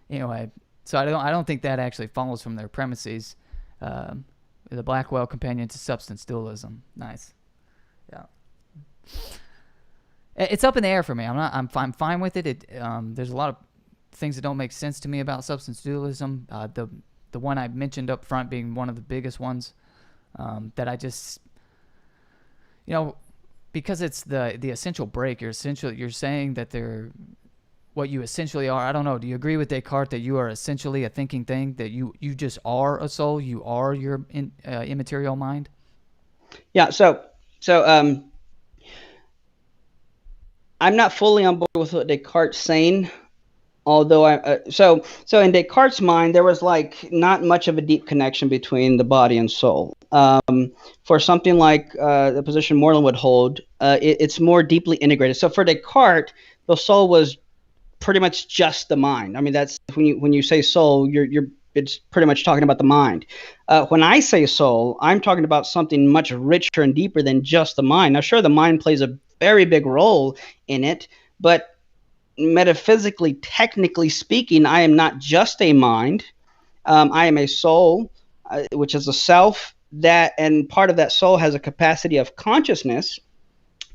Anyway, so I don't think that actually follows from their premises. The Blackwell Companion to Substance Dualism. Nice. Yeah. It's up in the air for me. I'm fine with it. There's a lot of things that don't make sense to me about substance dualism. The one I mentioned up front being one of the biggest ones. That I just, because it's the essential break. You're saying that they're what you essentially are. I don't know. Do you agree with Descartes that you are essentially a thinking thing? That you just are a soul. You are your immaterial mind. Yeah. So I'm not fully on board with what Descartes saying. Although so in Descartes' mind, there was like not much of a deep connection between the body and soul. For something like the position Moreland would hold, it's more deeply integrated. So for Descartes, the soul was pretty much just the mind. I mean, that's when you say soul, it's pretty much talking about the mind. When I say soul, I'm talking about something much richer and deeper than just the mind. Now, sure, the mind plays a very big role in it, but metaphysically, technically speaking, I am not just a mind. I am a soul, which is a self and part of that soul has a capacity of consciousness.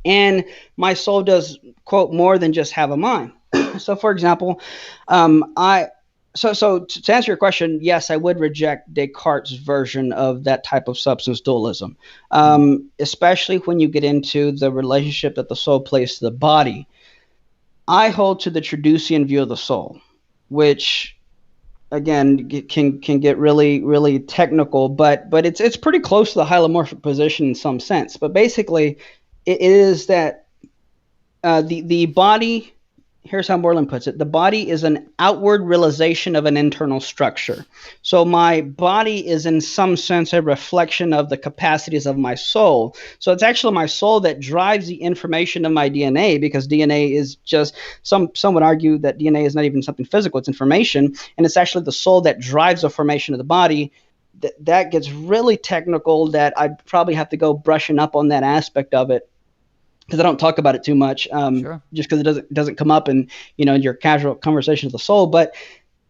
And my soul does, quote, more than just have a mind. So, for example, so to answer your question, yes, I would reject Descartes' version of that type of substance dualism, especially when you get into the relationship that the soul plays to the body. I hold to the Traducian view of the soul, which, again, can get really, really technical, but it's pretty close to the hylomorphic position in some sense. But basically, it is that the body. Here's how Moreland puts it. The body is an outward realization of an internal structure. So my body is in some sense a reflection of the capacities of my soul. So it's actually my soul that drives the information of my DNA, because DNA is just, some would argue that DNA is not even something physical, it's information. And it's actually the soul that drives the formation of the body. That gets really technical, that I'd probably have to go brushing up on that aspect of it, because I don't talk about it too much, Sure. just because it doesn't come up in your casual conversation with the soul. But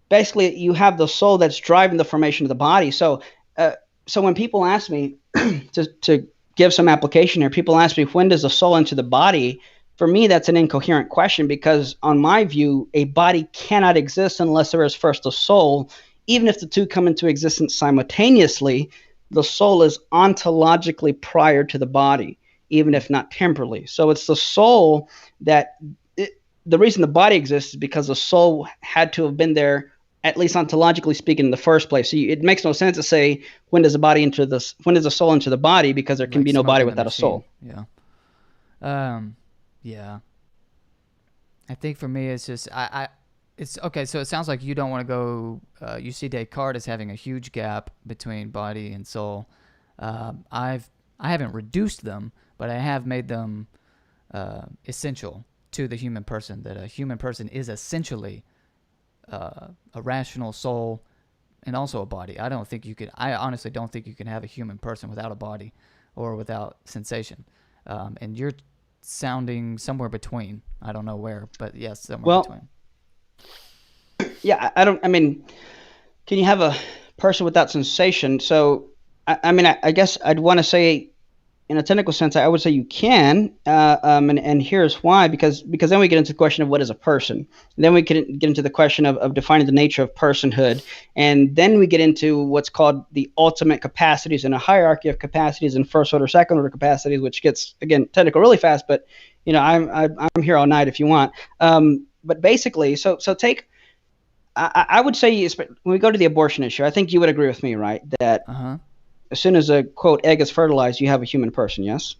basically, you have the soul that's driving the formation of the body. So when people ask me to give some application here, people ask me, when does the soul enter the body? For me, that's an incoherent question, because on my view, a body cannot exist unless there is first a soul. Even if the two come into existence simultaneously, the soul is ontologically prior to the body, even if not temporally. So it's the soul the reason the body exists is because the soul had to have been there, at least ontologically speaking, in the first place. So it makes no sense to say, when does the soul enter the body? Because there can be no body without a soul. Yeah. Yeah. I think for me, it's just, it's okay. So it sounds like you don't want to go, you see Descartes as having a huge gap between body and soul. I haven't reduced them, but I have made them essential to the human person, that a human person is essentially a rational soul and also a body. I honestly don't think you can have a human person without a body or without sensation. And you're sounding somewhere between. I don't know where, but yes, somewhere between. Yeah, can you have a person without sensation? So, I guess I'd want to say, in a technical sense, I would say you can, and here's why. Because then we get into the question of what is a person. And then we can get into the question of defining the nature of personhood. And then we get into what's called the ultimate capacities, and a hierarchy of capacities, and first order, second order capacities, which gets, again, technical really fast. But I'm here all night if you want. But basically, so take. I would say, when we go to the abortion issue, I think you would agree with me, right? That as soon as a, quote, egg is fertilized, you have a human person, yes?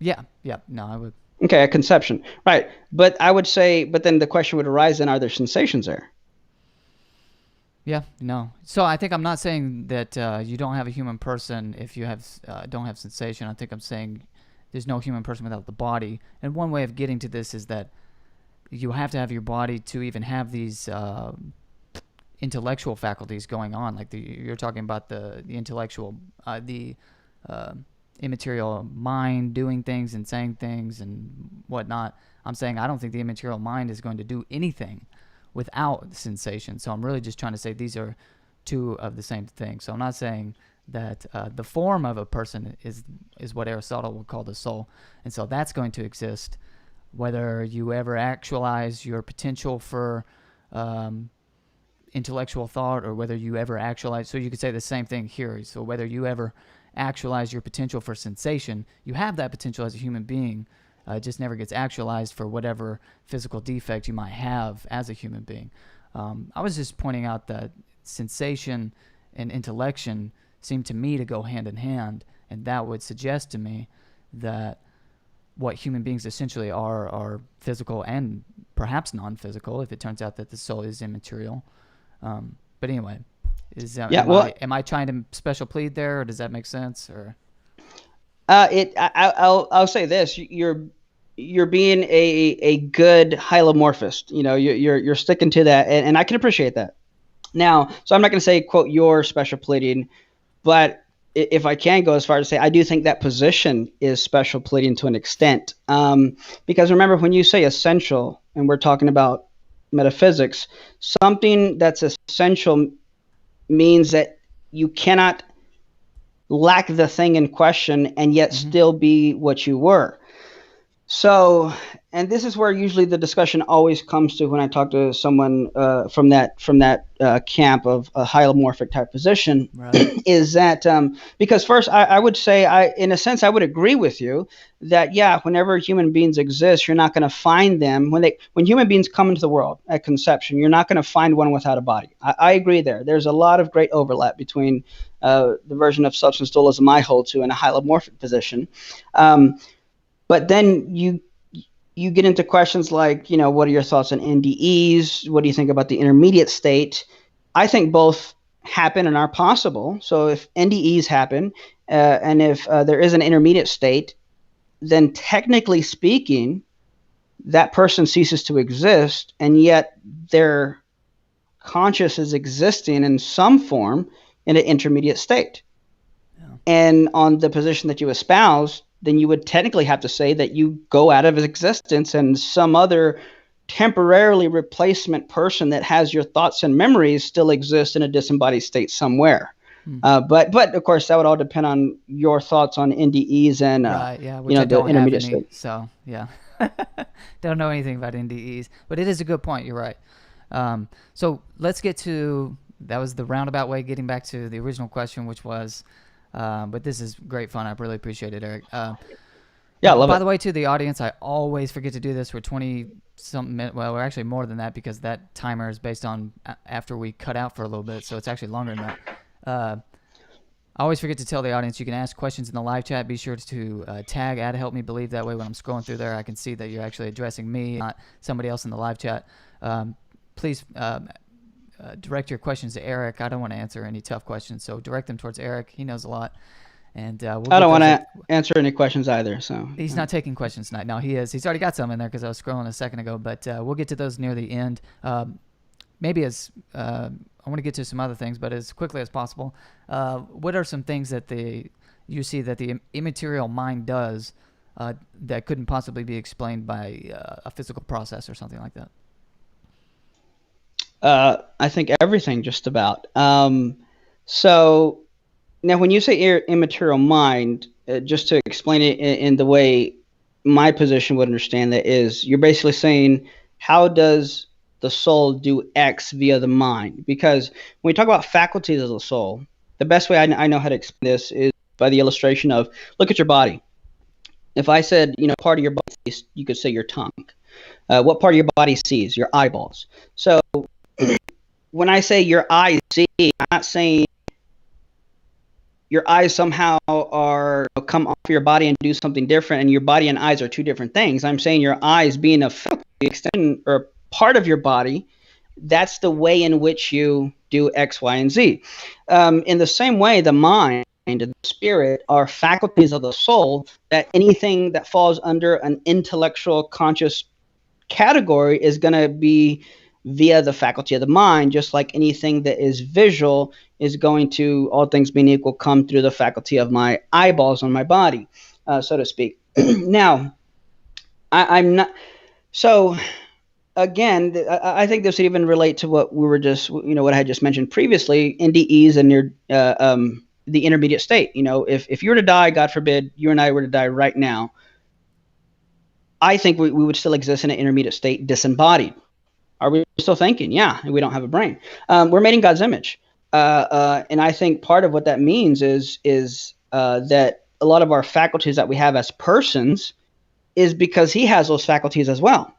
Yeah. No, I would. Okay, a conception. Right. But I would say, but then the question would arise, then, are there sensations there? Yeah, no. So I think I'm not saying that you don't have a human person if you don't have sensation. I think I'm saying there's no human person without the body. And one way of getting to this is that you have to have your body to even have these intellectual faculties going on. Like you're talking about the intellectual, the immaterial mind doing things and saying things and whatnot. I'm saying I don't think the immaterial mind is going to do anything without sensation. So I'm really just trying to say these are two of the same thing. So I'm not saying that the form of a person is what Aristotle would call the soul. And so that's going to exist whether you ever actualize your potential for intellectual thought or whether you ever actualize. So you could say the same thing here. So whether you ever actualize your potential for sensation, you have that potential as a human being. It just never gets actualized for whatever physical defect you might have as a human being. I was just pointing out that sensation and intellection seem to me to go hand in hand, and that would suggest to me that what human beings essentially are physical and perhaps non-physical if it turns out that the soul is immaterial. But anyway, am I trying to special plead there, or does that make sense? Or I'll say this: you're being a good hylomorphist. You know, you're sticking to that, and I can appreciate that. Now, so I'm not going to say quote your special pleading, but if I can go as far as to say I do think that position is special pleading to an extent, because remember when you say essential, and we're talking about metaphysics, something that's essential means that you cannot lack the thing in question and yet still be what you were. So, and this is where usually the discussion always comes to when I talk to someone from that camp of a hylomorphic type position, right. Is that because first I would say in a sense I would agree with you that whenever human beings exist, you're not going to find them when human beings come into the world at conception, you're not going to find one without a body. I agree there. There's a lot of great overlap between the version of substance dualism I hold to and a hylomorphic position. But then you get into questions like, what are your thoughts on NDEs? What do you think about the intermediate state? I think both happen and are possible. So if NDEs happen and if there is an intermediate state, then technically speaking, that person ceases to exist, and yet their conscious is existing in some form in an intermediate state. Yeah. And on the position that you espouse, then you would technically have to say that you go out of existence and some other temporarily replacement person that has your thoughts and memories still exists in a disembodied state somewhere. But of course, that would all depend on your thoughts on NDEs and which I don't the intermediate have any, state. So yeah, don't know anything about NDEs, but it is a good point. You're right. So let's get to that was the roundabout way getting back to the original question, which was. But this is great fun. I really appreciate it, Eric. I love it. By the way, to the audience, I always forget to do this. We're 20-something minutes. Well, we're actually more than that because that timer is based on after we cut out for a little bit, so it's actually longer than that. I always forget to tell the audience you can ask questions in the live chat. Be sure to tag @Help Me Believe. That way when I'm scrolling through there, I can see that you're actually addressing me, not somebody else in the live chat. Please direct your questions to Eric. I don't want to answer any tough questions, so direct them towards Eric. He knows a lot. And I don't want to answer any questions either. So he's not taking questions tonight. No, he is. He's already got some in there because I was scrolling a second ago. But we'll get to those near the end. Maybe I want to get to some other things, but as quickly as possible. What are some things that you see that the immaterial mind does that couldn't possibly be explained by a physical process or something like that? I think everything just about. So now when you say immaterial mind, just to explain it in the way my position would understand that is, you're basically saying, how does the soul do X via the mind? Because when we talk about faculties of the soul, the best way I know how to explain this is by the illustration of, look at your body. If I said, part of your body, you could say your tongue. What part of your body sees? Your eyeballs. So when I say your eyes see, I'm not saying your eyes somehow are come off your body and do something different, and your body and eyes are two different things. I'm saying your eyes being a extension or part of your body, that's the way in which you do X, Y, and Z. In the same way, the mind and the spirit are faculties of the soul, that anything that falls under an intellectual conscious category is going to be via the faculty of the mind, just like anything that is visual is going to, all things being equal, come through the faculty of my eyeballs on my body, so to speak. Now, I'm not so. Again, I think this would even relate to what we were just, what I had just mentioned previously, NDEs and your the intermediate state. If you were to die, God forbid, you and I were to die right now, I think we would still exist in an intermediate state, disembodied. Are we still thinking? Yeah, we don't have a brain. We're made in God's image, and I think part of what that means is that a lot of our faculties that we have as persons is because He has those faculties as well.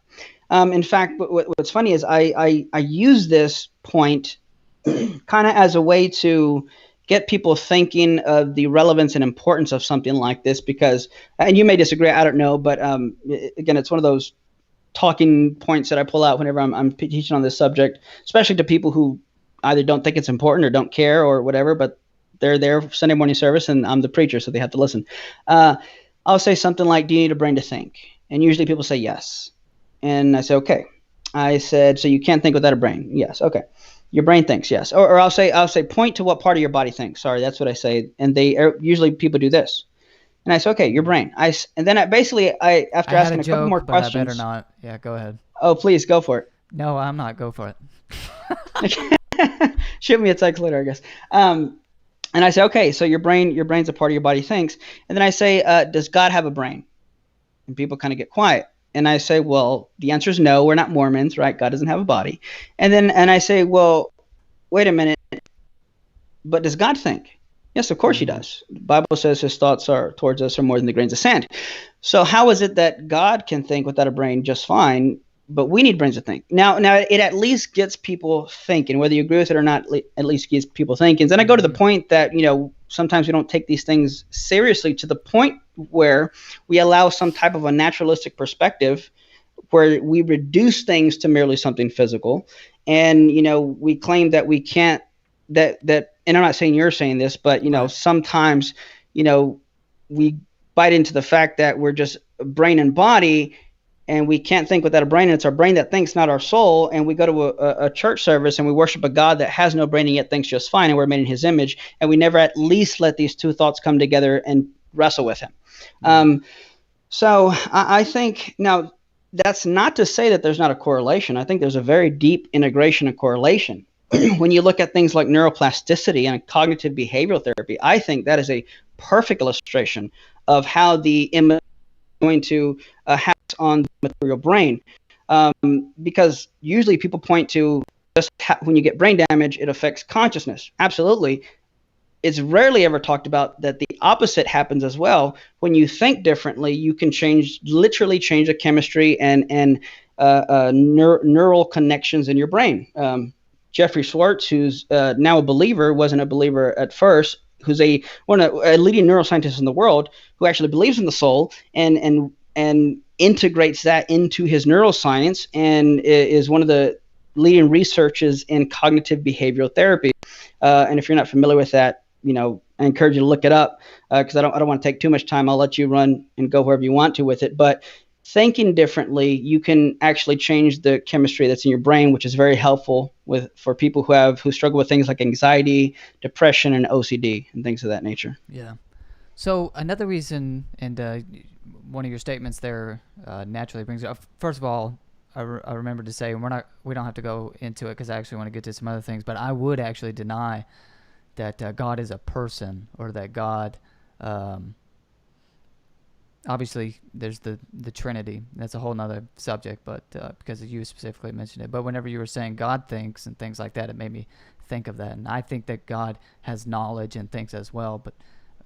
In fact, what's funny is I use this point kind of as a way to get people thinking of the relevance and importance of something like this, because, and you may disagree, I don't know, but again, it's one of those talking points that I pull out whenever I'm teaching on this subject, especially to people who either don't think it's important or don't care or whatever, but they're there for Sunday morning service and I'm the preacher, so they have to listen. I'll say something like, do you need a brain to think? And usually people say yes. And I say, okay. I said, so you can't think without a brain? Yes. Okay. Your brain thinks, yes. Or I'll say, point to what part of your body thinks. Sorry, that's what I say. And usually people do this. And I say, okay, your brain. And then after asking a couple more questions. I better not. Yeah, go ahead. Oh, please go for it. No, I'm not. Go for it. Shoot me a text later, I guess. And I say, okay, so your brain's a part of your body thinks. And then I say, does God have a brain? And people kind of get quiet. And I say, well, the answer is no. We're not Mormons, right? God doesn't have a body. And I say, well, wait a minute. But does God think? Yes, of course He does. The Bible says His thoughts towards us are more than the grains of sand. So how is it that God can think without a brain just fine, but we need brains to think? Now it at least gets people thinking, whether you agree with it or not. At least gets people thinking. And I go to the point that sometimes we don't take these things seriously, to the point where we allow some type of a naturalistic perspective where we reduce things to merely something physical. And, we claim that we can't, that, and I'm not saying you're saying this, but, sometimes, we bite into the fact that we're just brain and body, and we can't think without a brain, and it's our brain that thinks, not our soul. And we go to a church service and we worship a God that has no brain and yet thinks just fine, and we're made in His image, and we never at least let these two thoughts come together and wrestle with Him. So I think, now that's not to say that there's not a correlation. I think there's a very deep integration and correlation. When you look at things like neuroplasticity and cognitive behavioral therapy, I think that is a perfect illustration of how the image is going to have on the material brain. Because usually people point to just when you get brain damage, it affects consciousness. Absolutely. It's rarely ever talked about that the opposite happens as well. When you think differently, you can literally change the chemistry and neural connections in your brain. Jeffrey Schwartz, who's now a believer, wasn't a believer at first, who's a leading neuroscientist in the world, who actually believes in the soul and integrates that into his neuroscience, and is one of the leading researchers in cognitive behavioral therapy. And if you're not familiar with that, I encourage you to look it up, because I don't want to take too much time. I'll let you run and go wherever you want to with it. But thinking differently, you can actually change the chemistry that's in your brain, which is very helpful for people who struggle with things like anxiety, depression, and OCD and things of that nature. Yeah. So another reason, and one of your statements there naturally brings up. First of all, I remember to say, and we don't have to go into it because I actually want to get to some other things, but I would actually deny that God is a person, or that God, obviously there's the Trinity. That's a whole nother subject, but because you specifically mentioned it. But whenever you were saying God thinks and things like that, it made me think of that. And I think that God has knowledge and thinks as well, but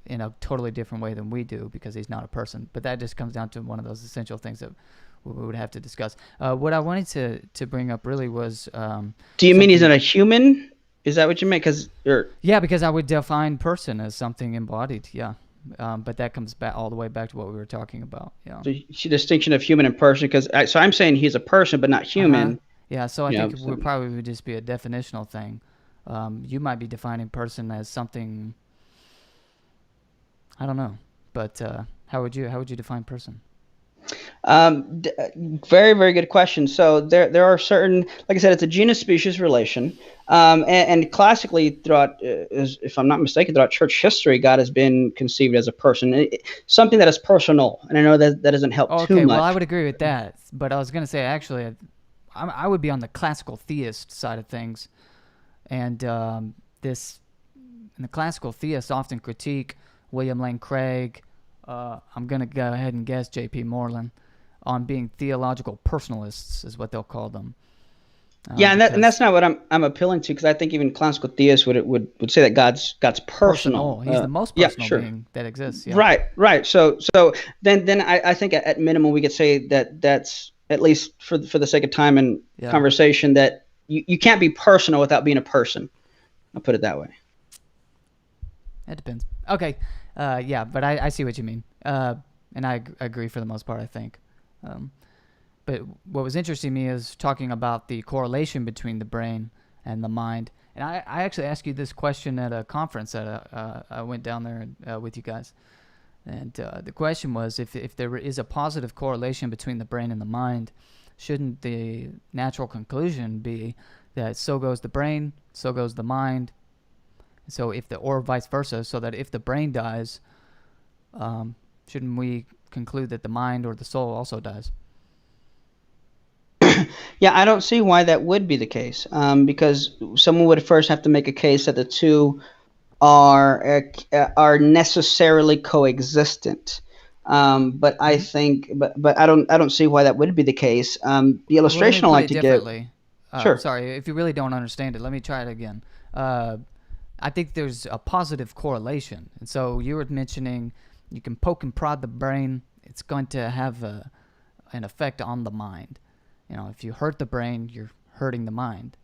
in a totally different way than we do, because He's not a person. But that just comes down to one of those essential things that we would have to discuss. What I wanted to bring up really was... do you mean He's not a human? Is that what you meant? Yeah, because I would define person as something embodied, yeah. But that comes back all the way back to what we were talking about. Yeah. So the distinction of human and person, so I'm saying He's a person but not human. Uh-huh. Yeah, so I think it probably would just be a definitional thing. You might be defining person as something I don't know, but how would you define person? Very, very good question. So there are certain, like I said, it's a genus-species relation, and classically throughout, if I'm not mistaken, throughout church history, God has been conceived as a person, something that is personal. And I know that doesn't help too Okay, much. well, I would agree with that, but I was gonna say actually, I would be on the classical theist side of things, and this, and the classical theists often critique William Lane Craig. I'm gonna go ahead and guess J.P. Moreland on being theological personalists is what they'll call them. Yeah, and that's not what I'm appealing to, because I think even classical theists would say that God's personal. He's the most personal being that exists. Yeah. Right. So then I think at minimum we could say that that's, at least for the sake of time and conversation, that you can't be personal without being a person. I'll put it that way. It depends. Okay. Yeah, but I see what you mean. And I agree for the most part, I think. But what was interesting to me is talking about the correlation between the brain and the mind. And I actually asked you this question at a conference that I went down there with you guys. And the question was, if there is a positive correlation between the brain and the mind, shouldn't the natural conclusion be that so goes the brain, so goes the mind? So or vice versa, so that if the brain dies, shouldn't we conclude that the mind or the soul also dies? Yeah, I don't see why that would be the case, because someone would first have to make a case that the two are necessarily coexistent. But I think, but I don't see why that would be the case. The illustration I like to give. Sure. Sorry, if you really don't understand it, let me try it again. I think there's a positive correlation, and so you were mentioning you can poke and prod the brain; it's going to have an effect on the mind. If you hurt the brain, you're hurting the mind.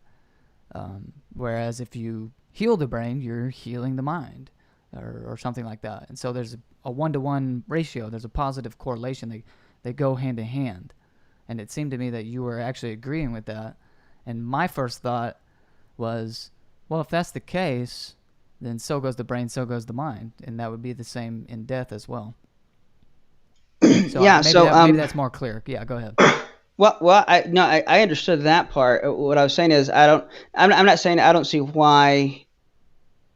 Whereas if you heal the brain, you're healing the mind, or something like that. And so there's a 1-to-1 ratio. There's a positive correlation. They go hand in hand. And it seemed to me that you were actually agreeing with that. And my first thought was, well, if that's the case, then so goes the brain, so goes the mind. And that would be the same in death as well. So yeah, maybe that's more clear. Yeah, go ahead. Well, I understood that part. What I was saying is I'm not saying I don't see why,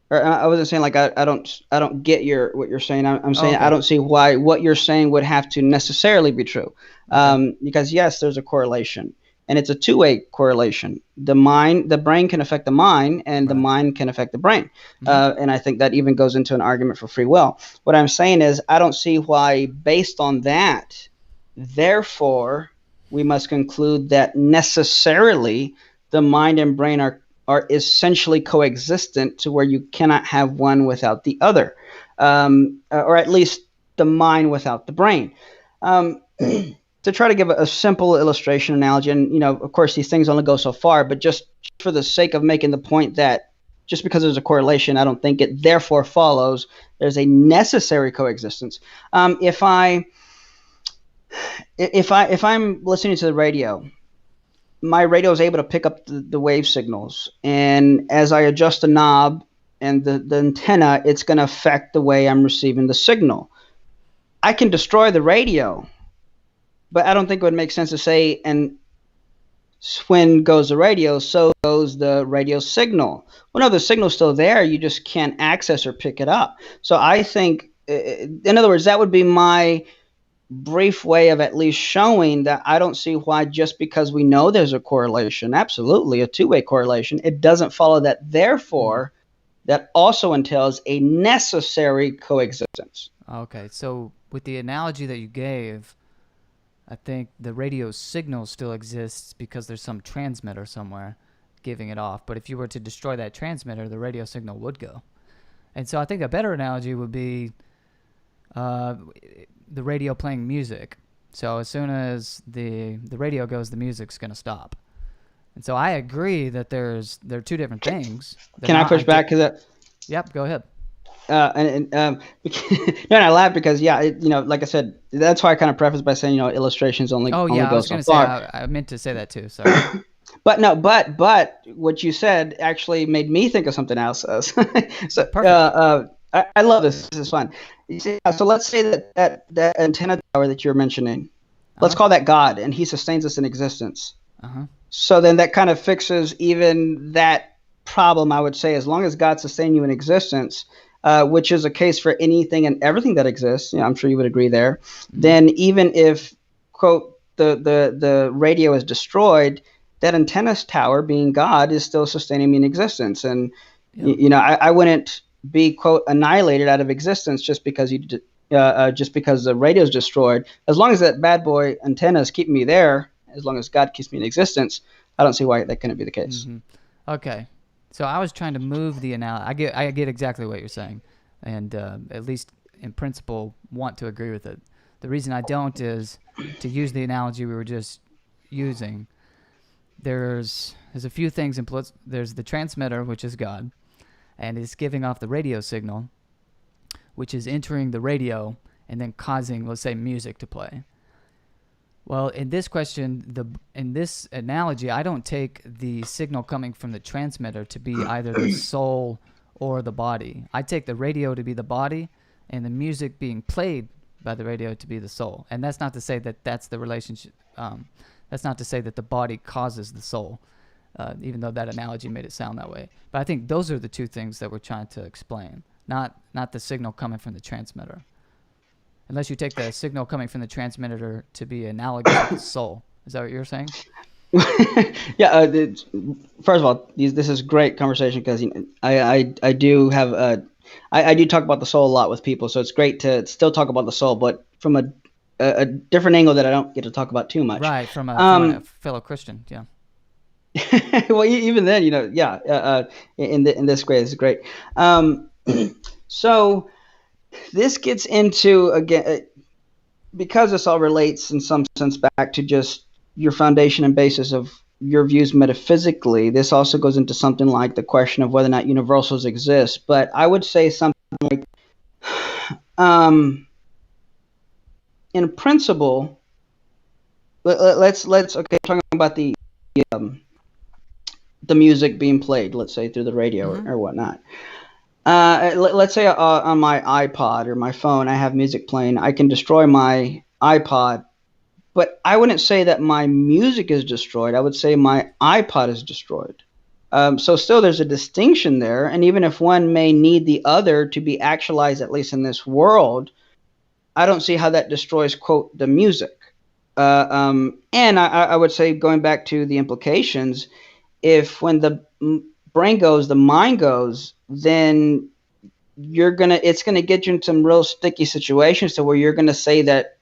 or I wasn't saying like I don't get what you're saying. I'm saying I don't see why what you're saying would have to necessarily be true, because yes, there's a correlation, and it's a two-way correlation. The brain can affect the mind, and the mind can affect the brain, and I think that even goes into an argument for free will. What I'm saying is I don't see why, based on that, therefore, we must conclude that necessarily the mind and brain are essentially coexistent, to where you cannot have one without the other, or at least the mind without the brain. To try to give a simple illustration analogy, and of course these things only go so far, but just for the sake of making the point that just because there's a correlation, I don't think it therefore follows there's a necessary coexistence. If I'm listening to the radio, my radio is able to pick up the wave signals, and as I adjust the knob and the antenna, it's going to affect the way I'm receiving the signal. I can destroy the radio, but I don't think it would make sense to say, and when goes the radio, so goes the radio signal. Well, no, the signal's still there. You just can't access or pick it up. So I think, in other words, that would be my brief way of at least showing that I don't see why, just because we know there's a correlation, absolutely a two-way correlation, it doesn't follow that therefore that also entails a necessary coexistence. Okay, so with the analogy that you gave, I think the radio signal still exists because there's some transmitter somewhere giving it off. But if you were to destroy that transmitter, the radio signal would go. And so I think a better analogy would be the radio playing music. So as soon as the radio goes, the music's going to stop. And so I agree that there are two different things. Can I push back? Yep, go ahead. No, I laugh because like I said, that's why I kind of preface by saying illustrations only. Oh yeah, only I was going to say I meant to say that too. Sorry. But what you said actually made me think of something else. So perfect. I love this. This is fun. So let's say that antenna tower that you're mentioning, let's Uh-huh. call that God, and he sustains us in existence. Uh-huh. So then that kind of fixes even that problem, I would say, as long as God sustains you in existence, which is a case for anything and everything that exists. I'm sure you would agree there. Then even if, quote, the radio is destroyed, that antenna tower, being God, is still sustaining me in existence. And I wouldn't be, quote, annihilated out of existence just because just because the radio is destroyed. As long as that bad boy antenna is keeping me there, as long as God keeps me in existence, I don't see why that couldn't be the case. Okay, so I was trying to move the analogy. I get exactly what you're saying, and at least in principle want to agree with it. The reason I don't is to use the analogy we were just using. There's a few things in place. There's the transmitter, which is God, and it's giving off the radio signal, which is entering the radio and then causing, let's say, music to play. Well, in this question, in this analogy, I don't take the signal coming from the transmitter to be either the soul or the body. I take the radio to be the body and the music being played by the radio to be the soul. And that's not to say that that's the relationship. That's not to say that the body causes the soul, even though that analogy made it sound that way. But I think those are the two things that we're trying to explain, not the signal coming from the transmitter. Unless you take the signal coming from the transmitter to be analogous to the soul. Is that what you're saying? Yeah. First of all, this is great conversation because I do have I do talk about the soul a lot with people, so it's great to still talk about the soul, but from a different angle that I don't get to talk about too much. Right, from a fellow Christian, yeah. Well, even then, in this way, it's great. So this gets into, again, because this all relates in some sense back to just your foundation and basis of your views metaphysically, this also goes into something like the question of whether or not universals exist. But I would say something like, in principle, let's talking about the music being played, let's say through the radio or whatnot. Let's say on my iPod or my phone, I have music playing. I can destroy my iPod, but I wouldn't say that my music is destroyed. I would say my iPod is destroyed. So still there's a distinction there. And even if one may need the other to be actualized, at least in this world, I don't see how that destroys, quote, the music. And I would say, going back to the implications, if when the brain goes, the mind goes, then it's gonna get you in some real sticky situations to where you're gonna say that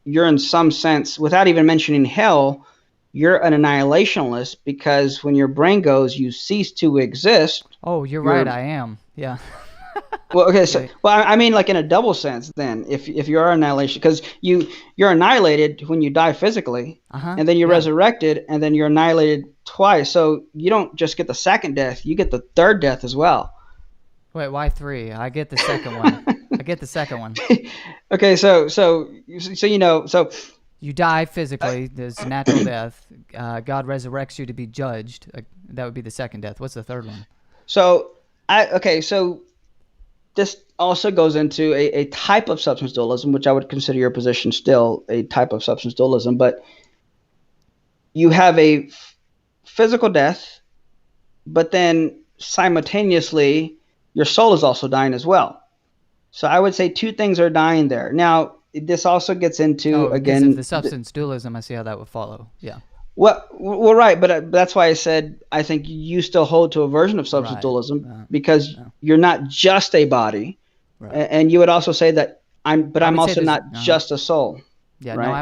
you're, in some sense, without even mentioning hell, you're an annihilationist, because when your brain goes, you cease to exist. Oh, you're right, I am. Yeah. Well, okay, so I mean, like, in a double sense, then, if you are annihilation, because you're annihilated when you die physically, and then you're resurrected, and then you're annihilated twice. So you don't just get the second death; you get the third death as well. Wait, why three? I get the second one. I get the second one. Okay, so you die physically. There's natural death. God resurrects you to be judged. That would be the second death. What's the third one? So this also goes into a type of substance dualism, which I would consider your position still a type of substance dualism. But you have a physical death, but then simultaneously your soul is also dying as well. So I would say two things are dying there. Now, this also gets into, again, the substance dualism. I see how that would follow. Yeah. Well, right, but that's why I said I think you still hold to a version of substance dualism, because you're not just a body, and you would also say that I'm also not just a soul. Yeah, right? No, I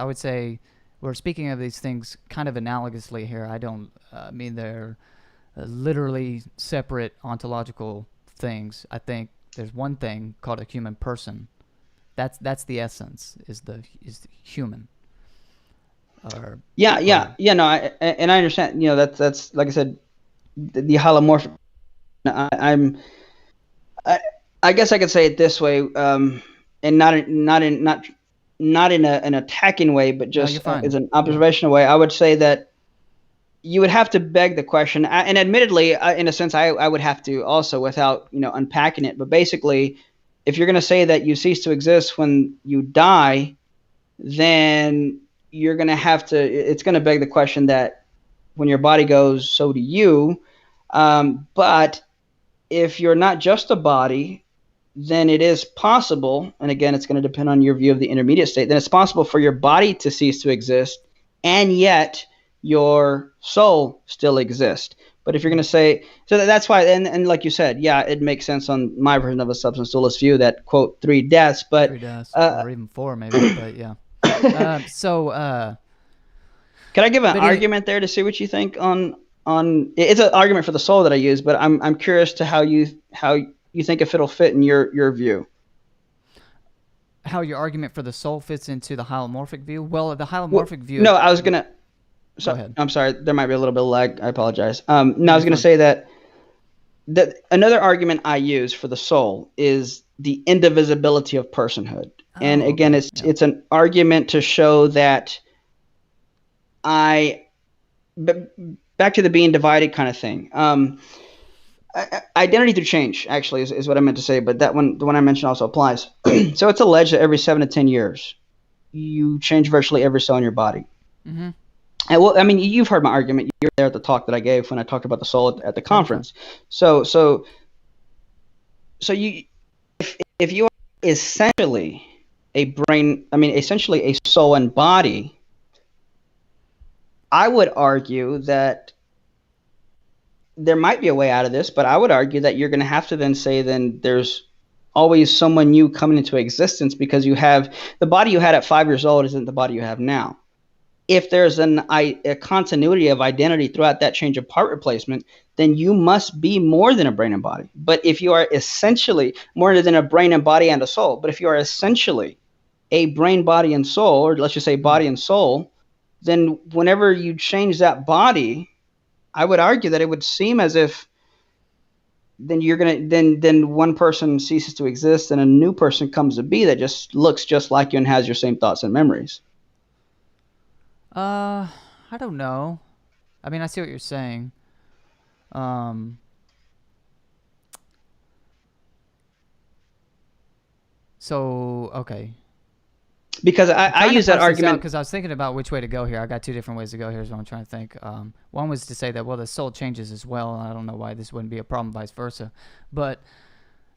would say we're speaking of these things kind of analogously here. I don't mean they're literally separate ontological things. I think there's one thing called a human person. That's the essence, is the human. No, I understand. That's like I said, the holomorphic. I guess I could say it this way, and not in an attacking way, but just as an observational way. I would say that you would have to beg the question, and admittedly, in a sense, I would have to also, without unpacking it. But basically, if you're going to say that you cease to exist when you die, then you're going to have to, it's going to beg the question that when your body goes, so do you. But if you're not just a body, then it is possible, and again, it's going to depend on your view of the intermediate state, then it's possible for your body to cease to exist, and yet your soul still exists. But if you're going to say, so that's why, and like you said, yeah, it makes sense on my version of a substance dualist view that, quote, 3 deaths, but 3 deaths, or even 4 maybe, but yeah. Can I give an argument there to see what you think on it's an argument for the soul that I use, but I'm curious to how you think if it'll fit in your view. How your argument for the soul fits into the holomorphic view? Well, the holomorphic view. No, I was gonna. Go ahead. I'm sorry. There might be a little bit of lag. I apologize. No, I was gonna say that another argument I use for the soul is the indivisibility of personhood, and again, it's an argument to show that back to the being divided kind of thing. Identity through change, actually, is what I meant to say, but the one I mentioned also applies. So it's alleged that every 7 to 10 years, you change virtually every cell in your body. Mm-hmm. And well, I mean, you've heard my argument. You were there at the talk that I gave when I talked about the soul at the conference. So you, if you are essentially essentially a soul and body, I would argue that there might be a way out of this, but I would argue that you're going to have to then say then there's always someone new coming into existence, because you have the body you had at 5 years old isn't the body you have now. If there's a continuity of identity throughout that change of part replacement, then you must be more than a brain and body. But if you are essentially more than a brain and body and a soul, but if you are essentially a brain, body, and soul, or let's just say body and soul, then whenever you change that body, I would argue that it would seem as if then you're gonna then one person ceases to exist and a new person comes to be that just looks just like you and has your same thoughts and memories. I don't know. I mean, I see what you're saying. So okay. Because I use that argument because I was thinking about which way to go here. I got 2 different ways to go here is what I'm trying to think. One was to say that, well, the soul changes as well, and I don't know why this wouldn't be a problem, vice versa. But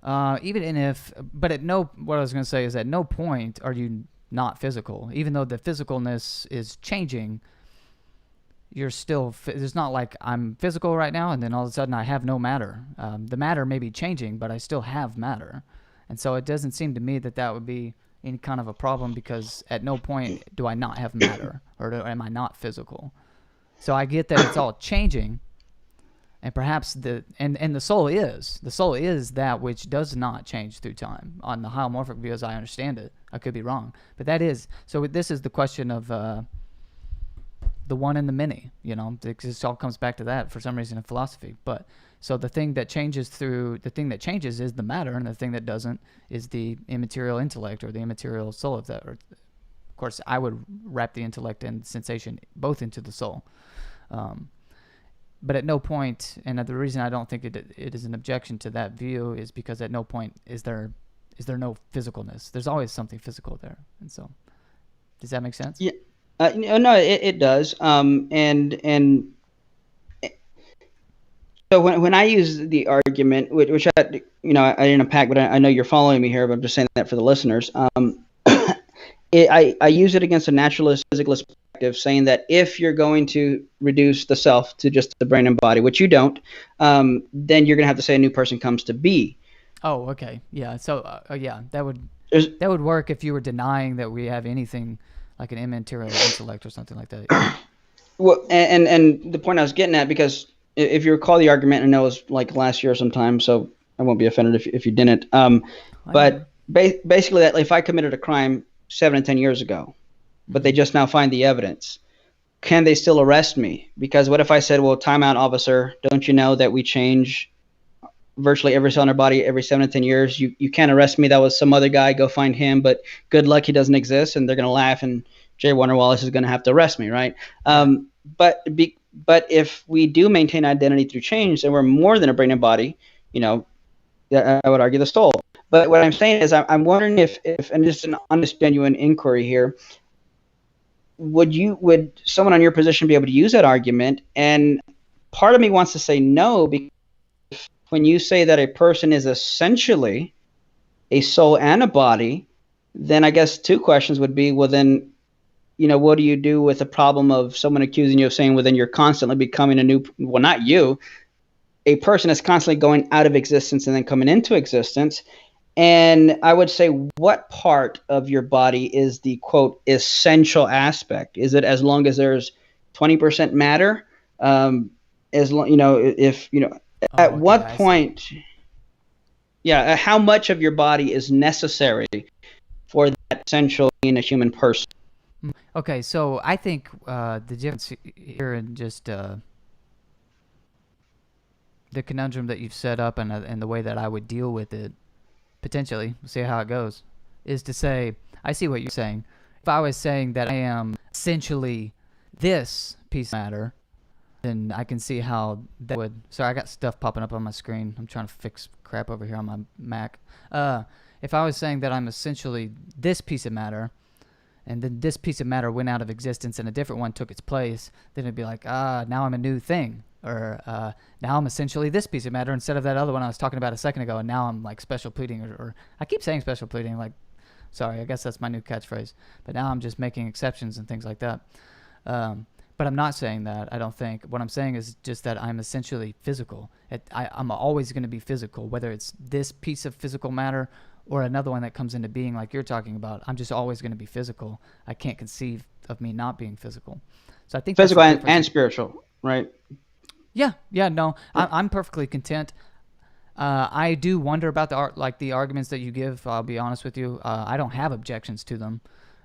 what I was going to say is at no point are you not physical. Even though the physicalness is changing, you're still, it's not like I'm physical right now and then all of a sudden I have no matter. The matter may be changing, but I still have matter. And so it doesn't seem to me that would be any kind of a problem, because at no point do I not have matter, or am I not physical. So I get that it's all changing, and perhaps the soul is that which does not change through time on the holomorphic view as I understand it. I could be wrong, but that is, so this is the question of the one and the many, this all comes back to that for some reason in philosophy. But so the thing that changes is the matter, and the thing that doesn't is the immaterial intellect or the immaterial soul of that. Or, of course, I would wrap the intellect and sensation both into the soul. But at no point, and the reason I don't think it is an objection to that view is because at no point is there no physicalness. There's always something physical there. And so, does that make sense? Yeah. No, it does. And so when I use the argument, which I didn't unpack, but I know you're following me here, but I'm just saying that for the listeners. I use it against a naturalist, physicalist perspective, saying that if you're going to reduce the self to just the brain and body, which you don't, then you're going to have to say a new person comes to be. Oh, okay. Yeah. So, that would work if you were denying that we have anything like an immaterial intellect or something like that. Well, and the point I was getting at, because if you recall the argument, and it was like last year sometime, so I won't be offended if you didn't. But basically, that if I committed a crime 7 to 10 years ago, but they just now find the evidence, can they still arrest me? Because what if I said, well, time out, officer, don't you know that we change virtually every cell in our body every 7 to 10 years? You can't arrest me. That was some other guy. Go find him. But good luck, he doesn't exist. And they're going to laugh, and J. Warner Wallace is going to have to arrest me, right? But if we do maintain identity through change, then we're more than a brain and body. I would argue the soul. But what I'm saying is I'm wondering if and just an honest, genuine inquiry here, would someone on your position be able to use that argument? And part of me wants to say no, because when you say that a person is essentially a soul and a body, then I guess two questions would be, well, then, what do you do with the problem of someone accusing you of saying, well, then you're constantly becoming well, not you, a person is constantly going out of existence and then coming into existence. And I would say, what part of your body is the, quote, essential aspect? Is it as long as there's 20% matter? As long, at what point, how much of your body is necessary for that essential being a human person? Okay, so I think the difference here in just the conundrum that you've set up and the way that I would deal with it, potentially, we'll see how it goes, is to say, I see what you're saying. If I was saying that I am essentially this piece of matter, then I can see how that would... Sorry, I got stuff popping up on my screen. I'm trying to fix crap over here on my Mac. If I was saying that I'm essentially this piece of matter, and then this piece of matter went out of existence and a different one took its place, then it'd be like, now I'm a new thing. Or now I'm essentially this piece of matter instead of that other one I was talking about a second ago, and now I'm like special pleading, or I keep saying special pleading, like, sorry, I guess that's my new catchphrase. But now I'm just making exceptions and things like that. But I'm not saying that, I don't think. What I'm saying is just that I'm essentially physical. I'm always going to be physical, whether it's this piece of physical matter or another one that comes into being like you're talking about. I'm just always going to be physical. I can't conceive of me not being physical. So I think physical and spiritual, right? Yeah, no, I'm perfectly content. I do wonder about the arguments that you give. I'll be honest with you. I don't have objections to them,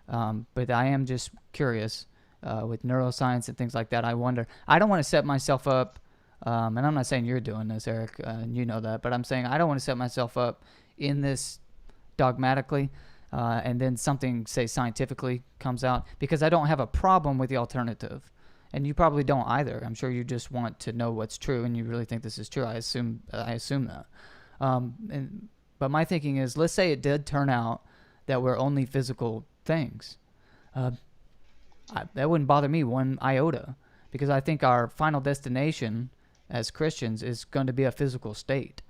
but I am just curious with neuroscience and things like that. I wonder. I don't want to set myself up, and I'm not saying you're doing this, Eric, and you know that, but I'm saying I don't want to set myself up in this dogmatically, and then something, say, scientifically comes out, because I don't have a problem with the alternative. And you probably don't either. I'm sure you just want to know what's true, and you really think this is true. I assume that. But my thinking is, let's say it did turn out that we're only physical things. That wouldn't bother me one iota, because I think our final destination as Christians is going to be a physical state.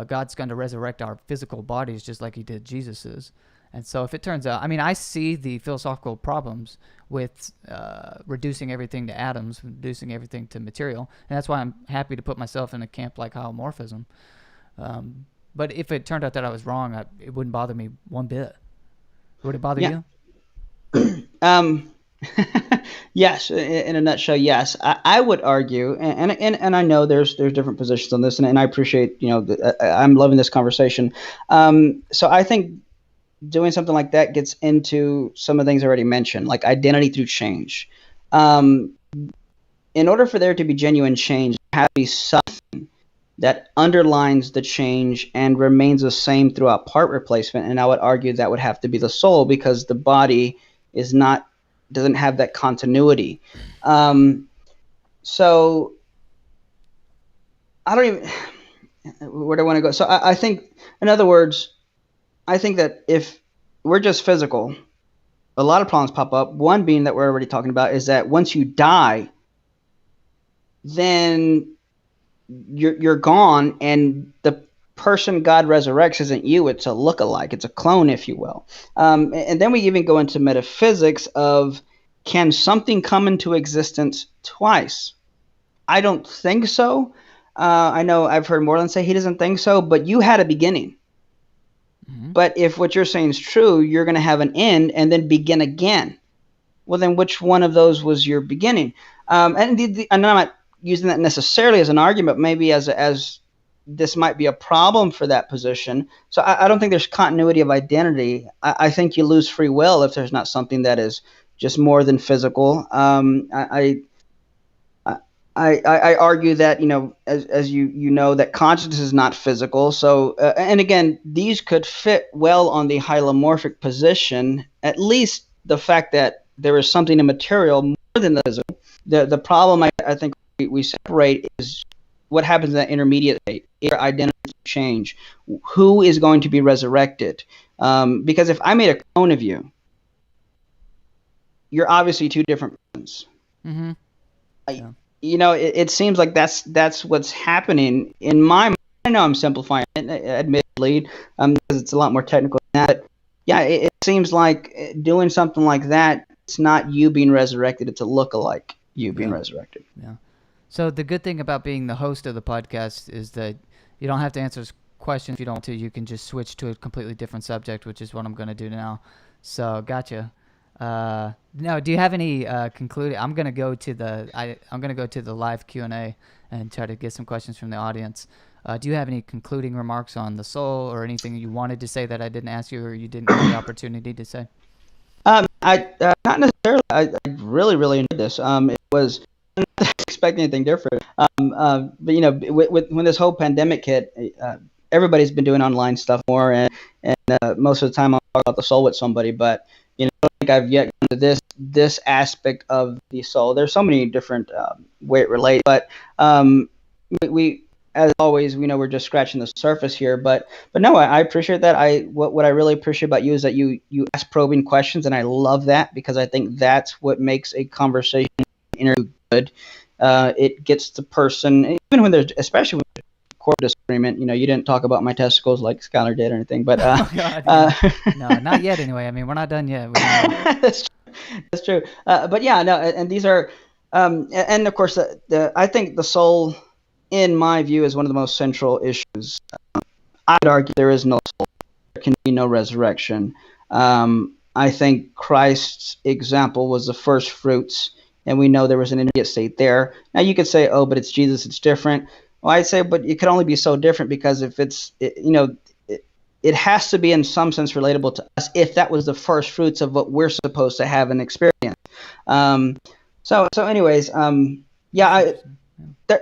God's going to resurrect our physical bodies just like he did Jesus's. And so if it turns out, I see the philosophical problems with reducing everything to atoms, reducing everything to material, and that's why I'm happy to put myself in a camp like holomorphism. But if it turned out that I was wrong, it wouldn't bother me one bit. Would it bother you? Yes, in a nutshell, yes. I would argue, and I know there's different positions on this, and I appreciate, I'm loving this conversation. So I think doing something like that gets into some of the things I already mentioned, like identity through change. In order for there to be genuine change, there has to be something that underlines the change and remains the same throughout part replacement. And I would argue that would have to be the soul, because the body doesn't have that continuity. So I don't even, where do I want to go? So I think, in other words, I think that if we're just physical, a lot of problems pop up. One being that we're already talking about is that once you die, then you're gone, and the person God resurrects isn't you. It's a lookalike. It's a clone, if you will. And then we even go into metaphysics of, can something come into existence twice? I don't think so. I know I've heard Moreland say he doesn't think so, but you had a beginning. Mm-hmm. But if what you're saying is true, you're going to have an end and then begin again. Well, then which one of those was your beginning? And I'm not using that necessarily as an argument, maybe as this might be a problem for that position. So I don't think there's continuity of identity. I think you lose free will if there's not something that is just more than physical. I argue that, as you know, that consciousness is not physical. So, and again, these could fit well on the hylomorphic position, at least the fact that there is something immaterial more than the physical. The problem I think we separate is what happens in that intermediate state? Is your identity change? Who is going to be resurrected? Because if I made a clone of you, you're obviously two different persons. Mm-hmm. Yeah. It seems like that's what's happening in my mind. I know I'm simplifying it, admittedly, because it's a lot more technical than that. But yeah, it seems like doing something like that, it's not you being resurrected, it's a lookalike you being resurrected. Yeah. So the good thing about being the host of the podcast is that you don't have to answer questions if you don't want to. You can just switch to a completely different subject, which is what I'm going to do now. So, gotcha. No, do you have any concluding? I'm going to go to the live Q&A and try to get some questions from the audience. Do you have any concluding remarks on the soul or anything you wanted to say that I didn't ask you or you didn't have the opportunity to say? Not necessarily. I really, really enjoyed this. It was not expecting anything different. But when this whole pandemic hit, everybody's been doing online stuff more, and most of the time I'll talk about the soul with somebody. But I don't think I've yet gone to this aspect of the soul. There's so many different way it relates, but we as always, we're just scratching the surface here, but no, I appreciate that. What I really appreciate about you is that you ask probing questions, and I love that because I think that's what makes a conversation interview good. It gets the person, even when especially when there's core disagreement. You didn't talk about my testicles like Skylar did or anything, but oh God, yeah. No, not yet. Anyway, I mean, we're not done yet. That's true. But yeah, no, and these are, and of course, I think the soul, in my view, is one of the most central issues. I'd argue there is no soul. There can be no resurrection. I think Christ's example was the first fruits, and we know there was an intermediate state there. Now, you could say, oh, but it's Jesus, it's different. Well, I'd say, but it could only be so different because if it has to be in some sense relatable to us if that was the first fruits of what we're supposed to have and experience. So anyways,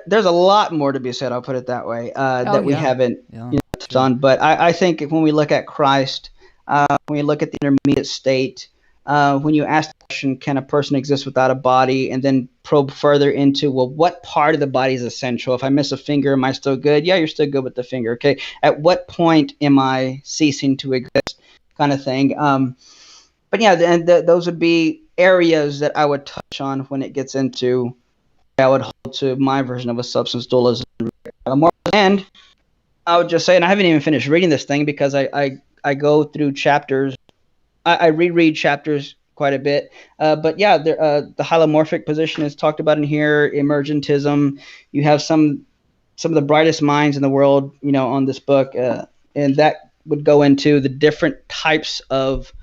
there's a lot more to be said, I'll put it that way, that we haven't touched on. But I think when we look at Christ, when we look at the intermediate state, when you ask the question, can a person exist without a body, and then probe further into, well, what part of the body is essential? If I miss a finger, am I still good? Yeah, you're still good with the finger. Okay. At what point am I ceasing to exist, kind of thing? But yeah, and those would be areas that I would touch on when it gets into, I would hold to my version of a substance dualism. And I would just say, and I haven't even finished reading this thing because I go through chapters. I reread chapters quite a bit. But yeah, the hylomorphic position is talked about in here, emergentism. You have some of the brightest minds in the world, on this book. And that would go into the different types of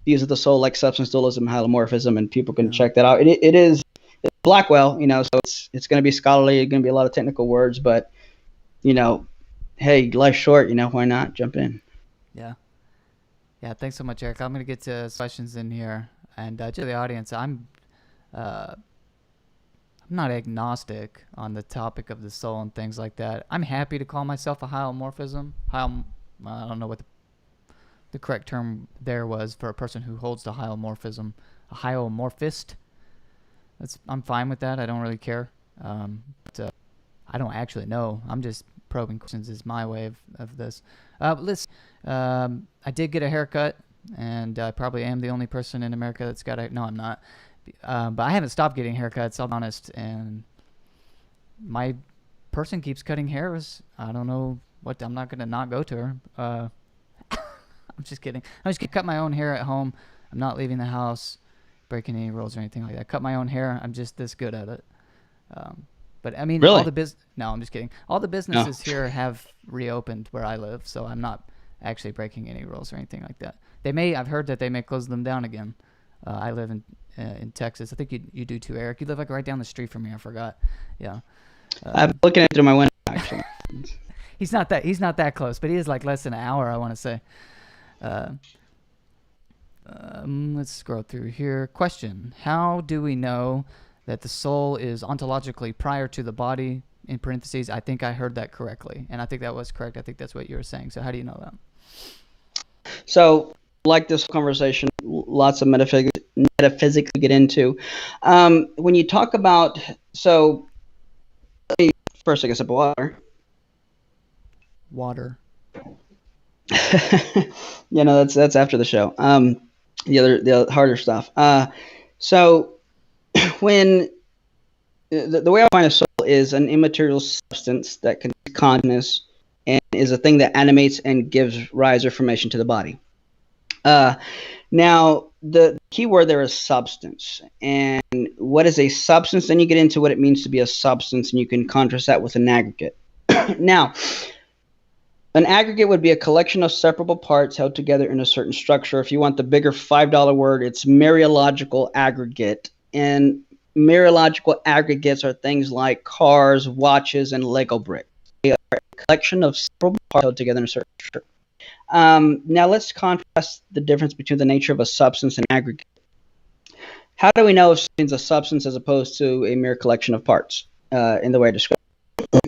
views of the soul, like substance dualism, hylomorphism, and people can check that out. It's Blackwell, so it's going to be scholarly, it's going to be a lot of technical words, but, hey, life's short, why not jump in? Yeah. Yeah, thanks so much, Eric. I'm going to get to questions in here. And to the audience, I'm not agnostic on the topic of the soul and things like that. I'm happy to call myself a hylomorphism. I don't know what the correct term there was for a person who holds the hylomorphism. A hylomorphist. I'm fine with that. I don't really care. But I don't actually know. I'm just probing questions is my way of this. Listen, I did get a haircut, and I probably am the only person in America that's got a... No, I'm not. But I haven't stopped getting haircuts, I'll be honest, and my person keeps cutting hairs. I don't know what... I'm not going to not go to her. I'm just kidding. I'm just going to cut my own hair at home. I'm not leaving the house, breaking any rules or anything like that. Cut my own hair. I'm just this good at it. But I mean, really? No, I'm just kidding. All the businesses here have reopened where I live, so I'm not actually breaking any rules or anything like that. I've heard that they may close them down again. I live in Texas. I think you do too, Eric. You live like right down the street from me. I forgot. Yeah. I'm looking at it through my window, actually. He's not that close, but he is like less than an hour, I want to say. Let's scroll through here. Question: how do we know that the soul is ontologically prior to the body? In parentheses, I think I heard that correctly, and I think that was correct. I think that's what you were saying. So how do you know that? So, like this conversation, lots of metaphysics to get into. When you talk about, so let me First, I guess, sip of water. Water. Yeah, no, that's after the show. The harder stuff. So when the way I find a soul is an immaterial substance that can be consciousness and is a thing that animates and gives rise or formation to the body. Now, the key word there is substance. And what is a substance? Then you get into what it means to be a substance, and you can contrast that with an aggregate. Now, an aggregate would be a collection of separable parts held together in a certain structure. If you want the bigger $5 word, it's mereological aggregate. And mereological aggregates are things like cars, watches, and Lego bricks. They are a collection of separable parts held together in a certain structure. Now let's contrast the difference between the nature of a substance and aggregate. How do we know if something's a substance as opposed to a mere collection of parts in the way I described?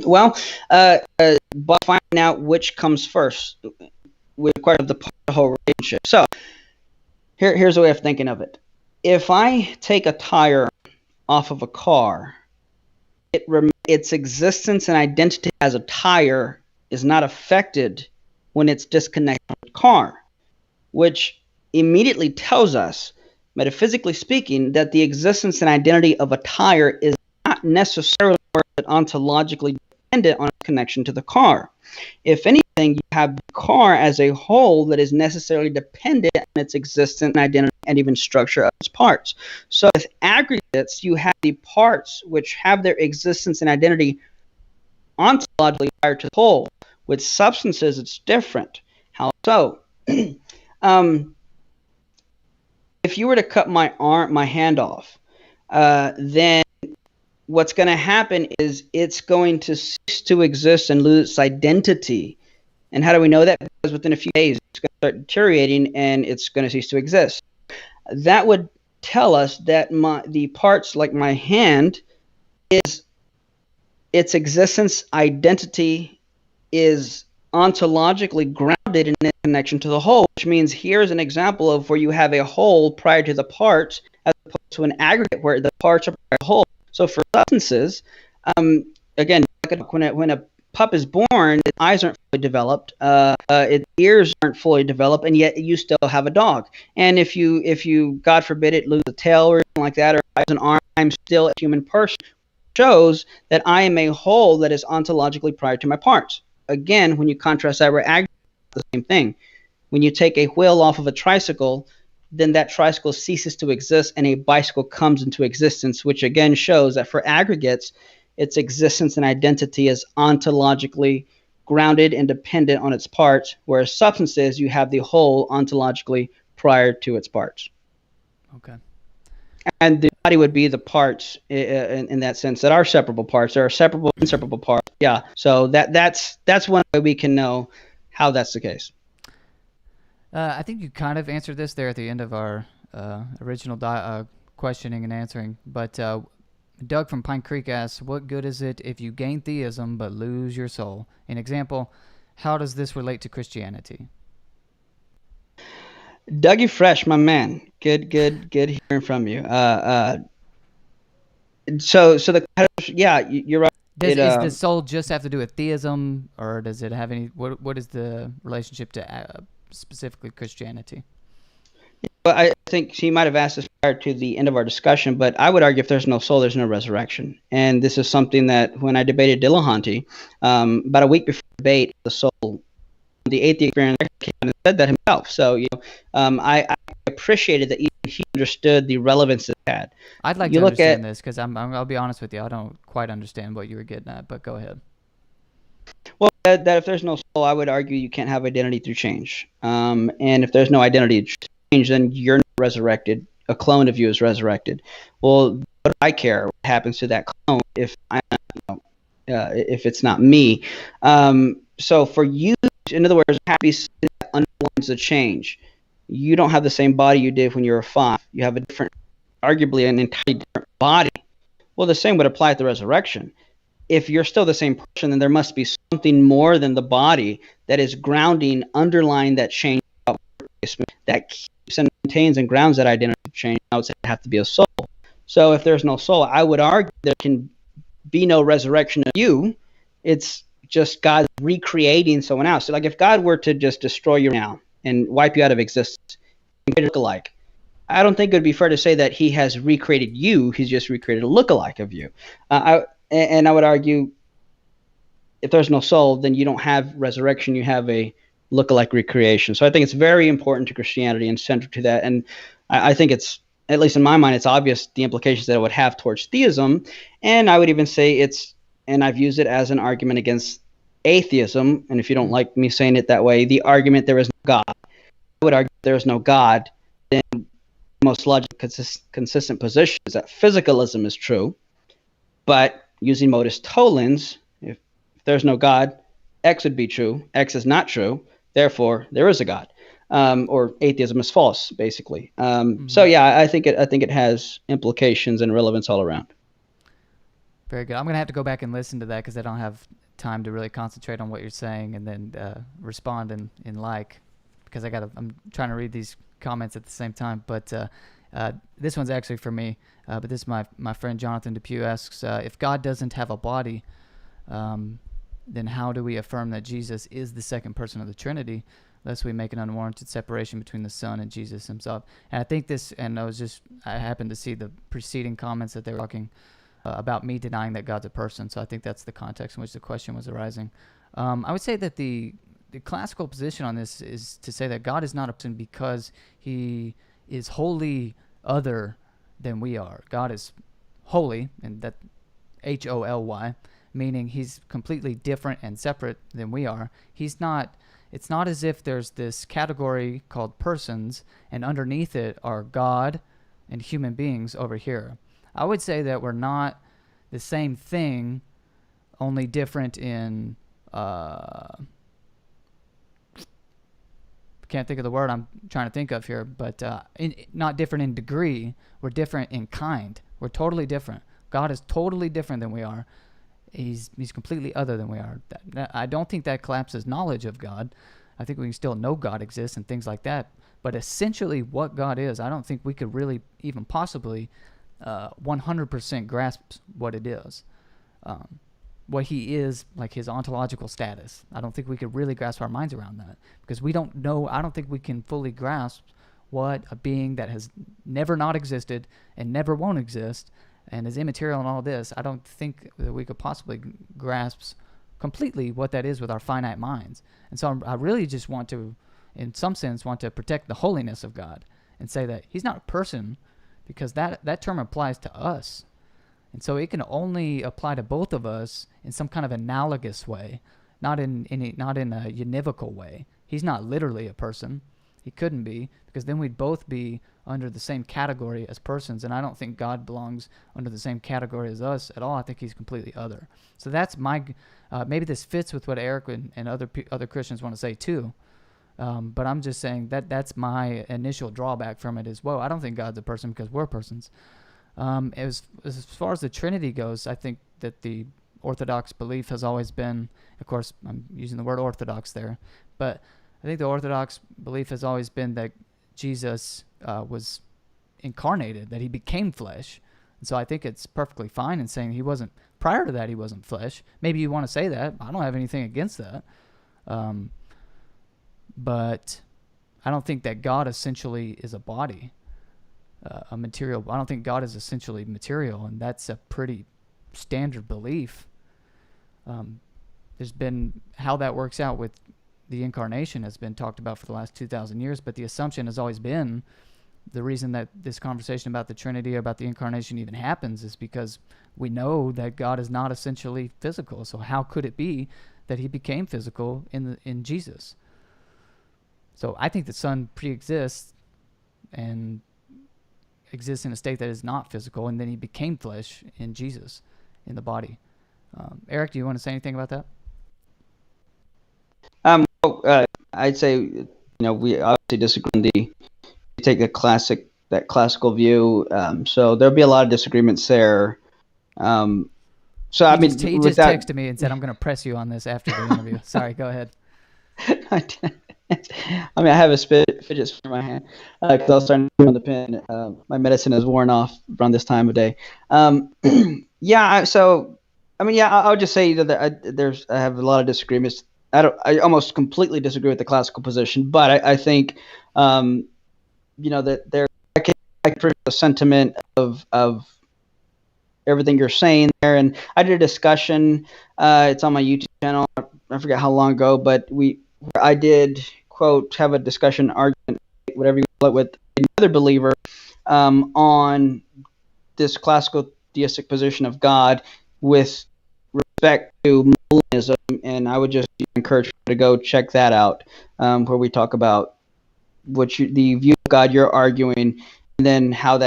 Well, by finding out which comes first, with part of the whole relationship. So here's a way of thinking of it. If I take a tire off of a car, its existence and identity as a tire is not affected when it's disconnected from the car, which immediately tells us, metaphysically speaking, that the existence and identity of a tire is not necessarily ontologically dependent on its connection to the car. If anything, you have the car as a whole that is necessarily dependent on its existence and identity and even structure of its parts. So with aggregates, you have the parts which have their existence and identity ontologically prior to the whole. With substances, it's different. How so? If you were to cut my hand off, then what's going to happen is it's going to cease to exist and lose its identity. And how do we know that? Because within a few days, it's going to start deteriorating and it's going to cease to exist. That would tell us that the parts like my hand is its existence identity is ontologically grounded in its connection to the whole, which means here's an example of where you have a whole prior to the parts as opposed to an aggregate where the parts are prior to the whole. So for substances, again, when a pup is born, its eyes aren't fully developed, its ears aren't fully developed, and yet you still have a dog. And if you God forbid it lose a tail or something like that, or an arm, I'm still a human person. Shows that I am a whole that is ontologically prior to my parts. Again, when you contrast that with aggregate, the same thing. When you take a wheel off of a tricycle, then that tricycle ceases to exist and a bicycle comes into existence, which again shows that for aggregates, its existence and identity is ontologically grounded and dependent on its parts, whereas substances, you have the whole ontologically prior to its parts. Okay. And the body would be the parts in that sense that are separable parts. There are separable and inseparable parts. Yeah. So that's one way we can know how that's the case. I think you kind of answered this there at the end of our original questioning and answering. But Doug from Pine Creek asks, what good is it if you gain theism but lose your soul? An example, how does this relate to Christianity? Dougie Fresh, my man. Good hearing from you. So you're right. Does the soul just have to do with theism, or does it have any? What is the relationship to specifically Christianity? Well, I think she might have asked this prior to the end of our discussion, but I would argue if there's no soul, there's no resurrection. And this is something that when I debated Dillahunty, about a week before the debate, the soul, the atheist came out and said that himself. So I appreciated that he understood the relevance it had. I'd like to understand this because I'll be honest with you, I don't quite understand what you were getting at, but go ahead. Well, that if there's no soul, I would argue you can't have identity through change. And if there's no identity through change, then you're not resurrected. A clone of you is resurrected. Well, what do I care what happens to that clone if if it's not me? So for you, in other words, happy that underlines the change. You don't have the same body you did when you were 5. You have a different, arguably an entirely different body. Well, the same would apply at the resurrection. If you're still the same person, then there must be something more than the body that is grounding, underlying that change, that keeps and maintains and grounds that identity change. I would say it have to be a soul. So if there's no soul, I would argue there can be no resurrection of you, It's just God recreating someone else. So like if God were to just destroy you now and wipe you out of existence, and create a look-alike, I don't think it would be fair to say that he has recreated you. He's just recreated a look-alike of you. I would argue if there's no soul, then you don't have resurrection. You have a look-alike recreation. So I think it's very important to Christianity and central to that. And I think it's, at least in my mind, it's obvious the implications that it would have towards theism. And I would even say and I've used it as an argument against atheism. And if you don't like me saying it that way, the argument there is no God. I would argue there is no God, then the most logical, consistent position is that physicalism is true. But using modus tollens, if there's no God, X would be true. X is not true. Therefore, there is a God. Or atheism is false, basically. So yeah, I think it has implications and relevance all around. Very good. I'm gonna have to go back and listen to that because I don't have time to really concentrate on what you're saying and then respond in like, because I'm trying to read these comments at the same time. But this one's actually for me. But this is my friend Jonathan Depew asks, if God doesn't have a body, then how do we affirm that Jesus is the second person of the Trinity, lest we make an unwarranted separation between the Son and Jesus himself? And I think this, and I happened to see the preceding comments that they were talking about me denying that God's a person. So I think that's the context in which the question was arising. I would say that the classical position on this is to say that God is not a person because he is wholly other than we are. God is holy, and that Holy, meaning he's completely different and separate than we are. It's not as if there's this category called persons, and underneath it are God and human beings over here. I would say that we're not the same thing, only different in can't think of the word I'm trying to think of here, but not different in degree. We're different in kind. We're totally different. God is totally different than we are. He's completely other than we are. I don't think that collapses knowledge of God. I think we can still know God exists and things like that. But essentially what God is, I don't think we could really even possibly 100% grasp what it is. What he is, like his ontological status. I don't think we could really grasp our minds around that because we don't know. I don't think we can fully grasp what a being that has never not existed and never won't exist and is immaterial and all this. I don't think that we could possibly grasp completely what that is with our finite minds. And so I really just want to, in some sense, protect the holiness of God and say that he's not a person because that term applies to us. And so it can only apply to both of us in some kind of analogous way, not in a univocal way. He's not literally a person. He couldn't be, because then we'd both be under the same category as persons, and I don't think God belongs under the same category as us at all. I think he's completely other. So that's my, maybe this fits with what Eric and other Christians want to say too, but I'm just saying that's my initial drawback from it is, whoa, I don't think God's a person because we're persons. As far as the Trinity goes, I think that the Orthodox belief has always been, of course, I'm using the word Orthodox there, but I think the Orthodox belief has always been that Jesus was incarnated, that he became flesh. And so I think it's perfectly fine in saying he wasn't, prior to that, he wasn't flesh. Maybe you want to say that. I don't have anything against that. But I don't think that God essentially is a body. A material. I don't think God is essentially material, and that's a pretty standard belief. There's been, how that works out with the incarnation has been talked about for the last 2,000 years, but the assumption has always been the reason that this conversation about the Trinity, about the incarnation even happens is because we know that God is not essentially physical. So how could it be that he became physical in Jesus? So I think the Son pre-exists and exists in a state that is not physical, and then he became flesh in Jesus, in the body. Eric, do you want to say anything about that? I'd say, we obviously disagree on take that classical view. So there'll be a lot of disagreements there. He just texted me and said, I'm going to press you on this after the interview. Sorry, go ahead. I have a fidget spinner in my hand because I was starting to on the pen. My medicine is worn off around this time of day. So I mean, yeah, I would just say that I have a lot of disagreements. I almost completely disagree with the classical position, but I think, that I can appreciate the sentiment of everything you're saying there. And I did a discussion. It's on my YouTube channel. I forget how long ago, but I did quote have a discussion, argument, whatever you call it, with another believer on this classical theistic position of God with respect to Molinism, and I would just encourage you to go check that out, where we talk about the view of God you're arguing, and then how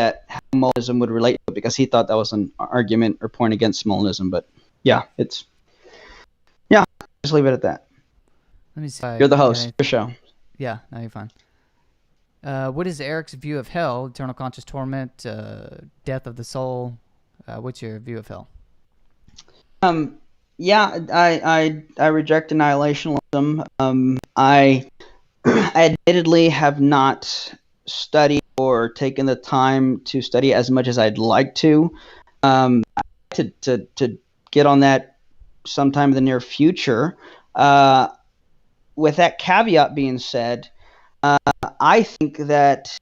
Molinism would relate to it, because he thought that was an argument or point against Molinism. But yeah, just leave it at that. Let me see. You're the host. Your show. Yeah, no, you're fine. What is Erick's view of hell? Eternal conscious torment, death of the soul. What's your view of hell? Yeah, I reject annihilationism. I admittedly have not studied or taken the time to study as much as I'd like to. To get on that sometime in the near future. With that caveat being said, I think that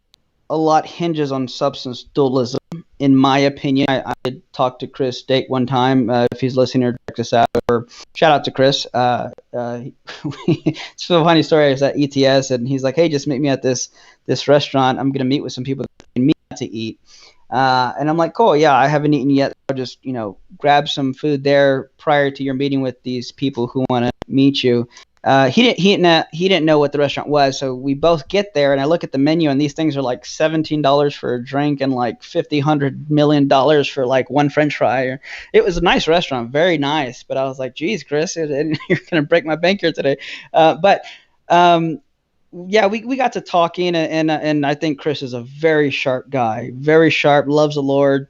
a lot hinges on substance dualism, in my opinion. I did talk to Chris Date one time, if he's listening, or check this out, or shout out to Chris. It's a funny story. I was at ETS, and he's like, hey, just meet me at this restaurant. I'm going to meet with some people that can meet to eat. And I'm like, cool, yeah, I haven't eaten yet. I'll just, grab some food there prior to your meeting with these people who want to meet you. He didn't know what the restaurant was, so we both get there, and I look at the menu, and these things are like $17 for a drink and like $100 million for like one French fry. It was a nice restaurant, very nice, but I was like, geez, Chris, you're gonna break my bank here today. Yeah, we got to talking, and I think Chris is a very sharp guy, very sharp, loves the Lord.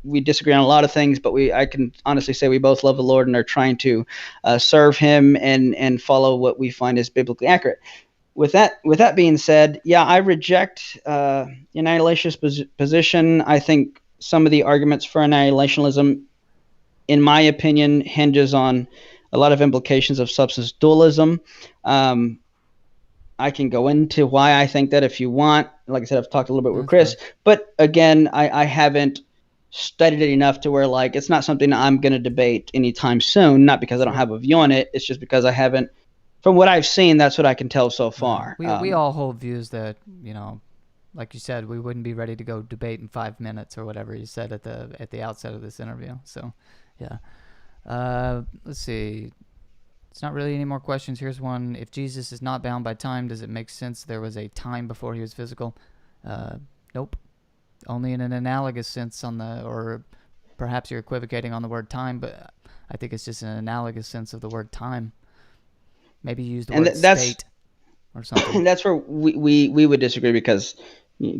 We disagree on a lot of things, but I can honestly say we both love the Lord and are trying to serve Him and follow what we find is biblically accurate. With that being said, yeah, I reject the annihilationist position. I think some of the arguments for annihilationism, in my opinion, hinges on a lot of implications of substance dualism. I can go into why I think that if you want. Like I said, I've talked a little bit with Chris, but again, I haven't studied it enough to where like it's not something I'm going to debate anytime soon. Not because I don't have a view on it. It's just because I haven't. From what I've seen, that's what I can tell so far. We all hold views that, like you said, we wouldn't be ready to go debate in 5 minutes or whatever you said at the outset of this interview. So, yeah. Let's see. It's not really any more questions. Here's one. If Jesus is not bound by time, does it make sense there was a time before he was physical? Nope. Only in an analogous sense or perhaps you're equivocating on the word time, but I think it's just an analogous sense of the word time. Maybe use the word state or something. That's where we would disagree, because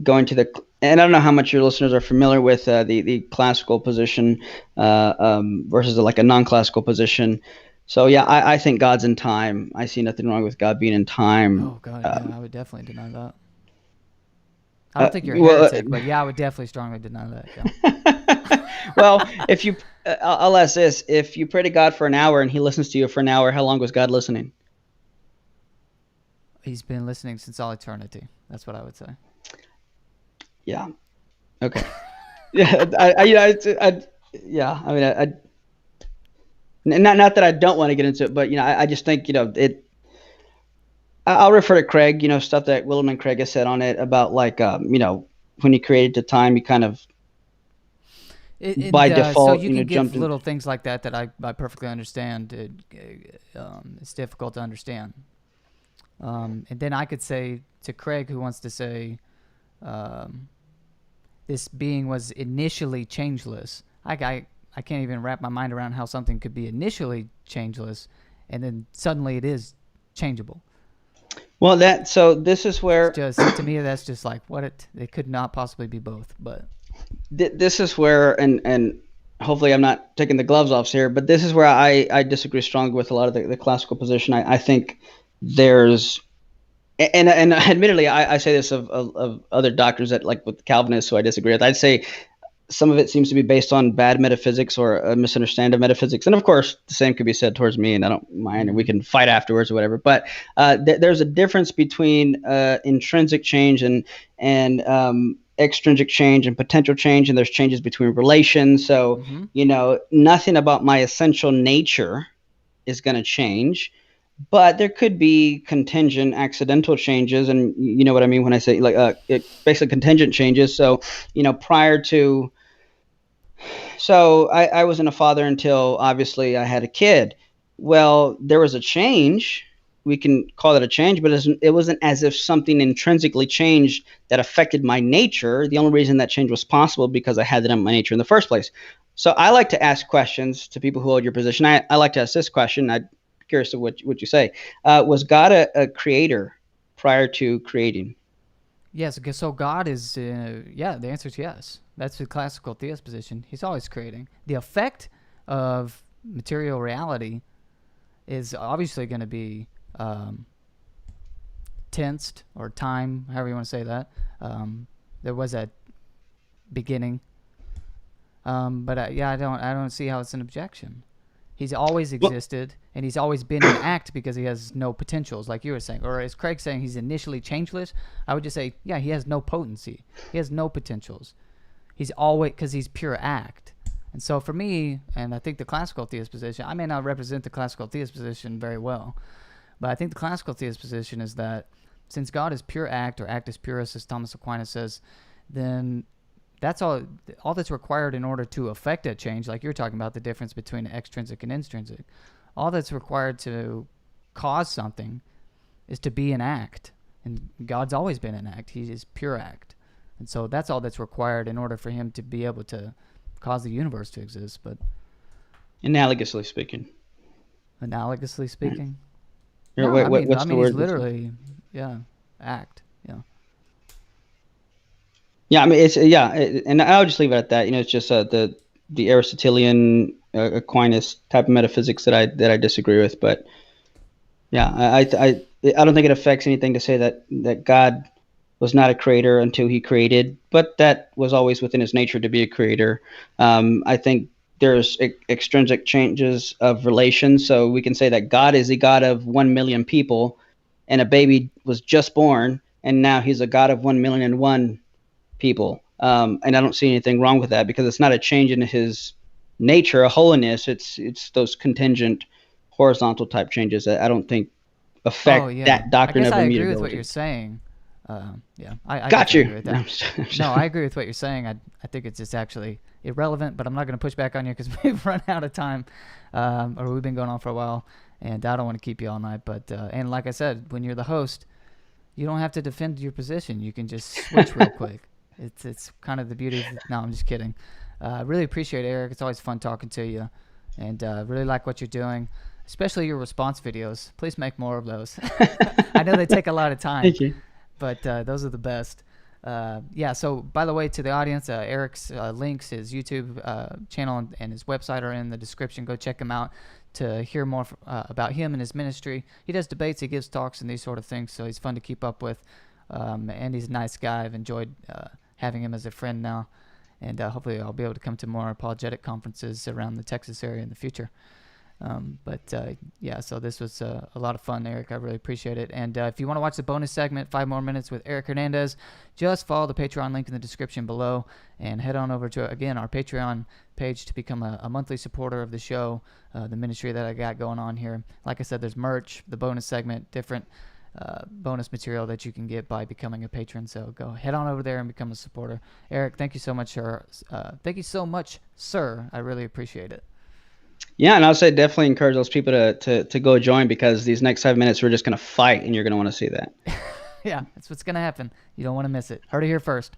going to and I don't know how much your listeners are familiar with the classical position versus like a non-classical position. So yeah, I think God's in time. I see nothing wrong with God being in time. Oh God, yeah, I would definitely deny that. I don't think you're a heretic, but yeah, I would definitely strongly deny that. Yeah. Well, if you, I'll ask this: if you pray to God for an hour and He listens to you for an hour, how long was God listening? He's been listening since all eternity. That's what I would say. Yeah. Okay. Yeah. Not that I don't want to get into it, but I just think it. I'll refer to Craig, stuff that Willem and Craig has said on it about like, when he created the time, he kind of by default, so you can give little things like that I perfectly understand. It's difficult to understand. And then I could say to Craig, who wants to say this being was initially changeless. I can't even wrap my mind around how something could be initially changeless and then suddenly it is changeable. Well, this is where to me that's just like what it could not possibly be both. But this is where, and hopefully I'm not taking the gloves off here, but this is where I disagree strongly with a lot of the classical position. I think there's, and admittedly I say this of other doctors that like with Calvinists who I disagree with. I'd say some of it seems to be based on bad metaphysics or a misunderstanding of metaphysics. And of course, the same could be said towards me, and I don't mind, and we can fight afterwards or whatever. But there's a difference between intrinsic change and extrinsic change and potential change, and there's changes between relations. So, nothing about my essential nature is going to change. But there could be contingent, accidental changes, and you know what I mean when I say basically contingent changes. So, I wasn't a father until obviously I had a kid. Well, there was a change. We can call it a change, but it wasn't as if something intrinsically changed that affected my nature. The only reason that change was possible because I had it in my nature in the first place. So I like to ask questions to people who hold your position. I like to ask this question. I'm curious of what you say. Was God a creator prior to creating? Yes. So God is, the answer is yes. That's the classical theist position. He's always creating. The effect of material reality is obviously going to be tensed, or time, however you want to say that. There was a beginning, but I don't see how it's an objection. He's always existed, and he's always been in act because he has no potentials, like you were saying. Or as Craig's saying, he's initially changeless. I would just say, yeah, he has no potency. He has no potentials. He's always, because he's pure act. And so for me, and I think the classical theist position, I may not represent the classical theist position very well, but I think the classical theist position is that since God is pure act, or actus purus, as Thomas Aquinas says, then that's all that's required in order to affect a change, like you're talking about, the difference between extrinsic and intrinsic. All that's required to cause something is to be an act. And God's always been an act. He is pure act. And so that's all that's required in order for him to be able to cause the universe to exist. But analogously speaking. What's the he's word? Literally, act. Yeah, I mean and I'll just leave it at that. It's just the Aristotelian Aquinas type of metaphysics that I disagree with. But yeah, I don't think it affects anything to say that God was not a creator until he created, but that was always within his nature to be a creator. I think there's extrinsic changes of relations, so we can say that God is the God of 1 million people, and a baby was just born, and now he's a God of 1,000,001 people. And I don't see anything wrong with that, because it's not a change in his nature, a holiness. It's those contingent, horizontal type changes that I don't think affect that doctrine of immutability. I guess I agree with what you're saying. I got you. Agree with that. No, I agree with what you're saying. I think it's just actually irrelevant, but I'm not going to push back on you because we've run out of time, or we've been going on for a while, and I don't want to keep you all night. But and like I said, when you're the host, you don't have to defend your position. You can just switch real quick. It's kind of the beauty of it. No, I'm just kidding. I really appreciate it, Eric. It's always fun talking to you, and really like what you're doing, especially your response videos. Please make more of those. I know they take a lot of time. Thank you. But those are the best. So by the way, to the audience, Eric's links, his YouTube channel and his website are in the description. Go check him out to hear more about him and his ministry. He does debates, he gives talks and these sort of things, so he's fun to keep up with. And he's a nice guy. I've enjoyed having him as a friend now. And hopefully I'll be able to come to more apologetic conferences around the Texas area in the future. So this was a lot of fun, Eric. I really appreciate it. And if you want to watch the bonus segment, 5 more minutes with Erick Hernandez, just follow the Patreon link in the description below and head on over to, again, our Patreon page to become a monthly supporter of the show, the ministry that I got going on here. Like I said, there's merch, the bonus segment, different bonus material that you can get by becoming a patron. So go head on over there and become a supporter. Eric, thank you so much, sir. I really appreciate it. Yeah, and I would say definitely encourage those people to go join, because these next 5 minutes we're just going to fight, and you're going to want to see that. Yeah, that's what's going to happen. You don't want to miss it. Heard it here first.